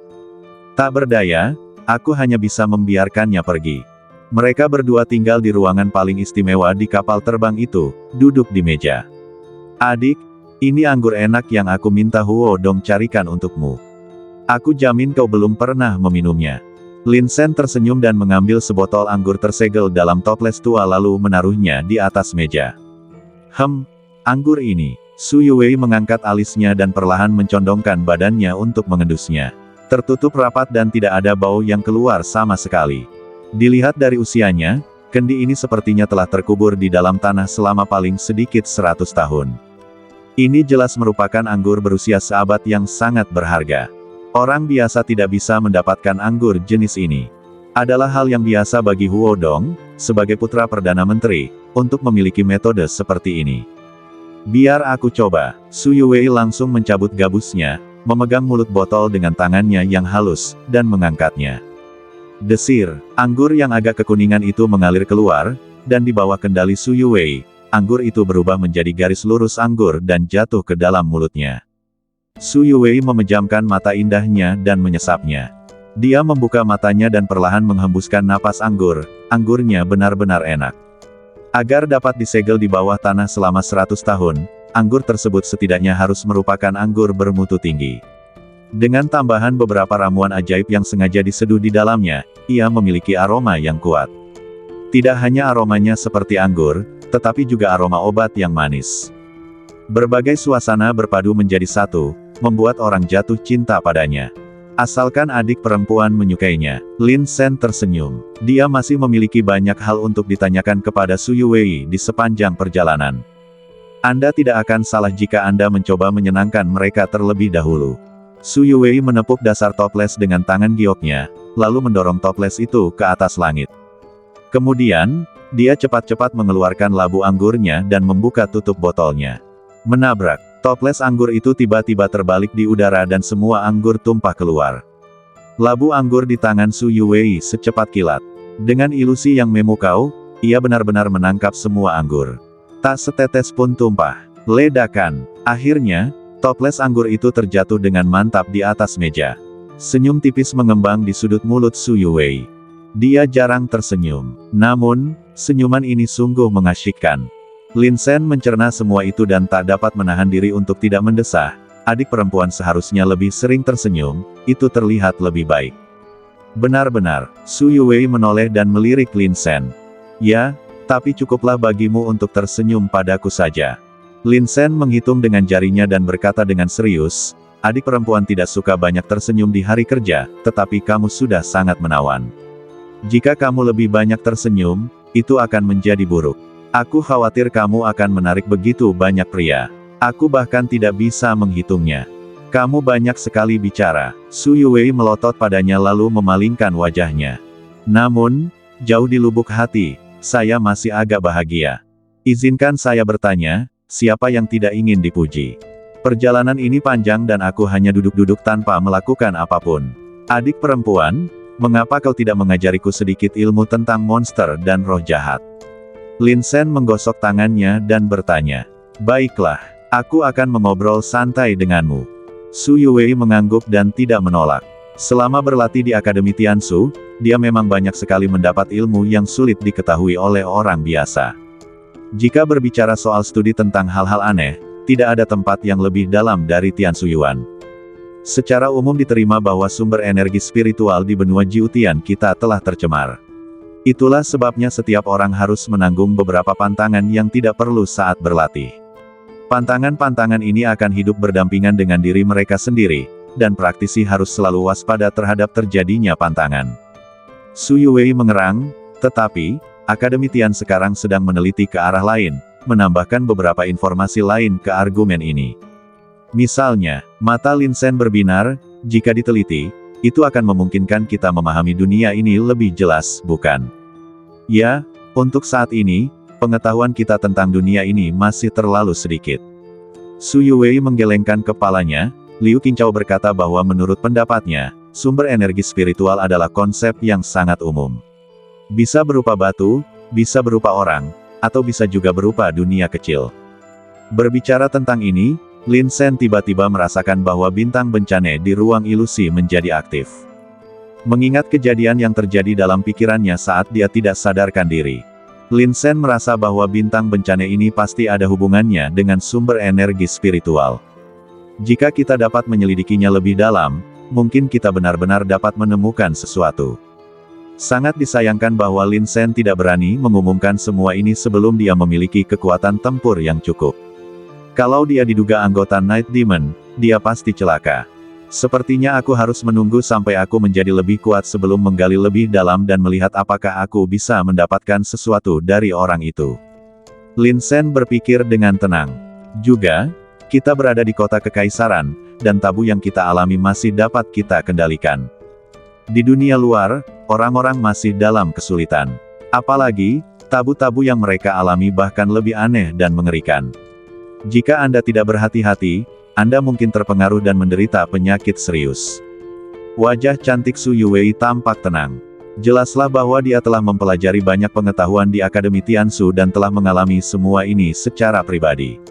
Tak berdaya, aku hanya bisa membiarkannya pergi. Mereka berdua tinggal di ruangan paling istimewa di kapal terbang itu, duduk di meja. Adik, ini anggur enak yang aku minta Huo Dong carikan untukmu. Aku jamin kau belum pernah meminumnya. Lin Sen tersenyum dan mengambil sebotol anggur tersegel dalam toples tua lalu menaruhnya di atas meja. Anggur ini. Su Yuwei mengangkat alisnya dan perlahan mencondongkan badannya untuk mengendusnya. Tertutup rapat dan tidak ada bau yang keluar sama sekali. Dilihat dari usianya, kendi ini sepertinya telah terkubur di dalam tanah selama paling sedikit 100 tahun. Ini jelas merupakan anggur berusia seabad yang sangat berharga. Orang biasa tidak bisa mendapatkan anggur jenis ini. Adalah hal yang biasa bagi Huo Dong, sebagai putra Perdana Menteri, untuk memiliki metode seperti ini. Biar aku coba. Su Yuwei langsung mencabut gabusnya, memegang mulut botol dengan tangannya yang halus, dan mengangkatnya. Desir, anggur yang agak kekuningan itu mengalir keluar, dan di bawah kendali Su Yuwei, anggur itu berubah menjadi garis lurus anggur dan jatuh ke dalam mulutnya. Su Yuwei memejamkan mata indahnya dan menyesapnya. Dia membuka matanya dan perlahan menghembuskan napas anggur, anggurnya benar-benar enak. Agar dapat disegel di bawah tanah selama 100 tahun, anggur tersebut setidaknya harus merupakan anggur bermutu tinggi. Dengan tambahan beberapa ramuan ajaib yang sengaja diseduh di dalamnya, ia memiliki aroma yang kuat. Tidak hanya aromanya seperti anggur, tetapi juga aroma obat yang manis. Berbagai suasana berpadu menjadi satu, membuat orang jatuh cinta padanya. Asalkan adik perempuan menyukainya. Lin Sen tersenyum. Dia masih memiliki banyak hal untuk ditanyakan kepada Su Yuwei di sepanjang perjalanan. Anda tidak akan salah jika Anda mencoba menyenangkan mereka terlebih dahulu. Su Yuwei menepuk dasar toples dengan tangan gioknya, lalu mendorong toples itu ke atas langit. Kemudian, dia cepat-cepat mengeluarkan labu anggurnya dan membuka tutup botolnya. Menabrak, toples anggur itu tiba-tiba terbalik di udara dan semua anggur tumpah keluar. Labu anggur di tangan Su Yuwei secepat kilat. Dengan ilusi yang memukau, ia benar-benar menangkap semua anggur. Tak setetes pun tumpah. Ledakan. Akhirnya, toples anggur itu terjatuh dengan mantap di atas meja. Senyum tipis mengembang di sudut mulut Su Yuwei. Dia jarang tersenyum. Namun, senyuman ini sungguh mengasyikkan. Lin Sen mencerna semua itu dan tak dapat menahan diri untuk tidak mendesah. Adik perempuan seharusnya lebih sering tersenyum, itu terlihat lebih baik. Benar-benar, Su Yuwei menoleh dan melirik Lin Sen. Ya, tapi cukuplah bagimu untuk tersenyum padaku saja. Lin Sen menghitung dengan jarinya dan berkata dengan serius, adik perempuan tidak suka banyak tersenyum di hari kerja, tetapi kamu sudah sangat menawan. Jika kamu lebih banyak tersenyum, itu akan menjadi buruk. Aku khawatir kamu akan menarik begitu banyak pria. Aku bahkan tidak bisa menghitungnya. Kamu banyak sekali bicara. Su Yuwei melotot padanya lalu memalingkan wajahnya. Namun, jauh di lubuk hati, saya masih agak bahagia. Izinkan saya bertanya, siapa yang tidak ingin dipuji? Perjalanan ini panjang dan aku hanya duduk-duduk tanpa melakukan apapun. Adik perempuan, mengapa kau tidak mengajariku sedikit ilmu tentang monster dan roh jahat? Lin Sen menggosok tangannya dan bertanya. Baiklah, aku akan mengobrol santai denganmu. Su Yuwei mengangguk dan tidak menolak. Selama berlatih di Akademi Tiansu, dia memang banyak sekali mendapat ilmu yang sulit diketahui oleh orang biasa. Jika berbicara soal studi tentang hal-hal aneh, tidak ada tempat yang lebih dalam dari Tiansuyuan. Secara umum diterima bahwa sumber energi spiritual di benua Jiutian kita telah tercemar. Itulah sebabnya setiap orang harus menanggung beberapa pantangan yang tidak perlu saat berlatih. Pantangan-pantangan ini akan hidup berdampingan dengan diri mereka sendiri, dan praktisi harus selalu waspada terhadap terjadinya pantangan. Su Yuwei mengerang, tetapi, Akademi Tian sekarang sedang meneliti ke arah lain, menambahkan beberapa informasi lain ke argumen ini. Misalnya, mata Lin Sen berbinar, jika diteliti, itu akan memungkinkan kita memahami dunia ini lebih jelas, bukan? Ya, Untuk saat ini, pengetahuan kita tentang dunia ini masih terlalu sedikit. Su Yuwei menggelengkan kepalanya. Liu Qingchao berkata bahwa menurut pendapatnya, sumber energi spiritual adalah konsep yang sangat umum. Bisa berupa batu, bisa berupa orang, atau bisa juga berupa dunia kecil. Berbicara tentang ini, Lin Shen tiba-tiba merasakan bahwa bintang bencana di ruang ilusi menjadi aktif. Mengingat kejadian yang terjadi dalam pikirannya saat dia tidak sadarkan diri, Lin Shen merasa bahwa bintang bencana ini pasti ada hubungannya dengan sumber energi spiritual. Jika kita dapat menyelidikinya lebih dalam, mungkin kita benar-benar dapat menemukan sesuatu. Sangat disayangkan bahwa Lin Shen tidak berani mengumumkan semua ini sebelum dia memiliki kekuatan tempur yang cukup. Kalau dia diduga anggota Night Demon, dia pasti celaka. Sepertinya aku harus menunggu sampai aku menjadi lebih kuat sebelum menggali lebih dalam dan melihat apakah aku bisa mendapatkan sesuatu dari orang itu. Lin Shen berpikir dengan tenang. Juga, kita berada di kota kekaisaran, dan tabu yang kita alami masih dapat kita kendalikan. Di dunia luar, orang-orang masih dalam kesulitan. Apalagi, tabu-tabu yang mereka alami bahkan lebih aneh dan mengerikan. Jika Anda tidak berhati-hati, Anda mungkin terpengaruh dan menderita penyakit serius. Wajah cantik Su Yuwei tampak tenang. Jelaslah bahwa dia telah mempelajari banyak pengetahuan di Akademi Tiansu dan telah mengalami semua ini secara pribadi.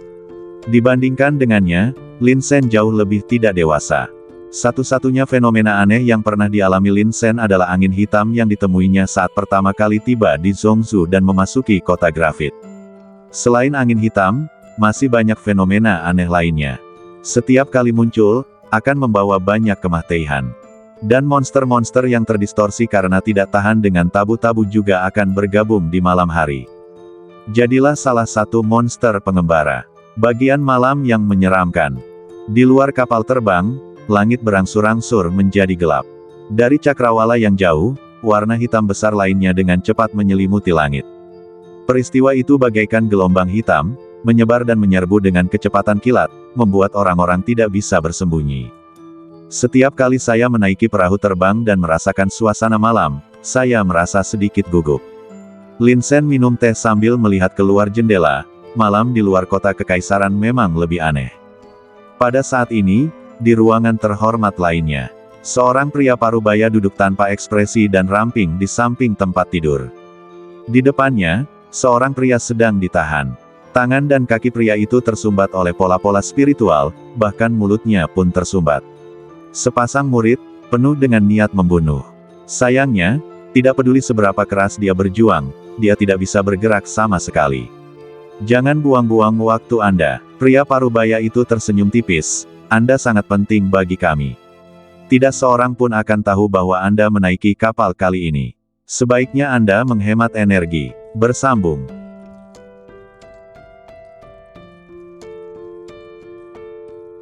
Dibandingkan dengannya, Lin Shen jauh lebih tidak dewasa. Satu-satunya fenomena aneh yang pernah dialami Lin Shen adalah angin hitam yang ditemuinya saat pertama kali tiba di Zhongzhou dan memasuki kota grafit. Selain angin hitam, masih banyak fenomena aneh lainnya. Setiap kali muncul, akan membawa banyak kematian. Dan monster-monster yang terdistorsi karena tidak tahan dengan tabu-tabu juga akan bergabung di malam hari. Jadilah salah satu monster pengembara. Bagian malam yang menyeramkan. Di luar kapal terbang, langit berangsur-angsur menjadi gelap. Dari cakrawala yang jauh, warna hitam besar lainnya dengan cepat menyelimuti langit. Peristiwa itu bagaikan gelombang hitam, menyebar dan menyerbu dengan kecepatan kilat, membuat orang-orang tidak bisa bersembunyi. Setiap kali saya menaiki perahu terbang dan merasakan suasana malam, saya merasa sedikit gugup. Lin Shen minum teh sambil melihat keluar jendela. Malam di luar kota kekaisaran memang lebih aneh. Pada saat ini, di ruangan terhormat lainnya, seorang pria parubaya duduk tanpa ekspresi dan ramping di samping tempat tidur. Di depannya, seorang pria sedang ditahan. Tangan dan kaki pria itu tersumbat oleh pola-pola spiritual, bahkan mulutnya pun tersumbat. Sepasang murid, penuh dengan niat membunuh. Sayangnya, tidak peduli seberapa keras dia berjuang, dia tidak bisa bergerak sama sekali. Jangan buang-buang waktu Anda. Pria parubaya itu tersenyum tipis. Anda sangat penting bagi kami. Tidak seorang pun akan tahu bahwa Anda menaiki kapal kali ini. Sebaiknya Anda menghemat energi. Bersambung.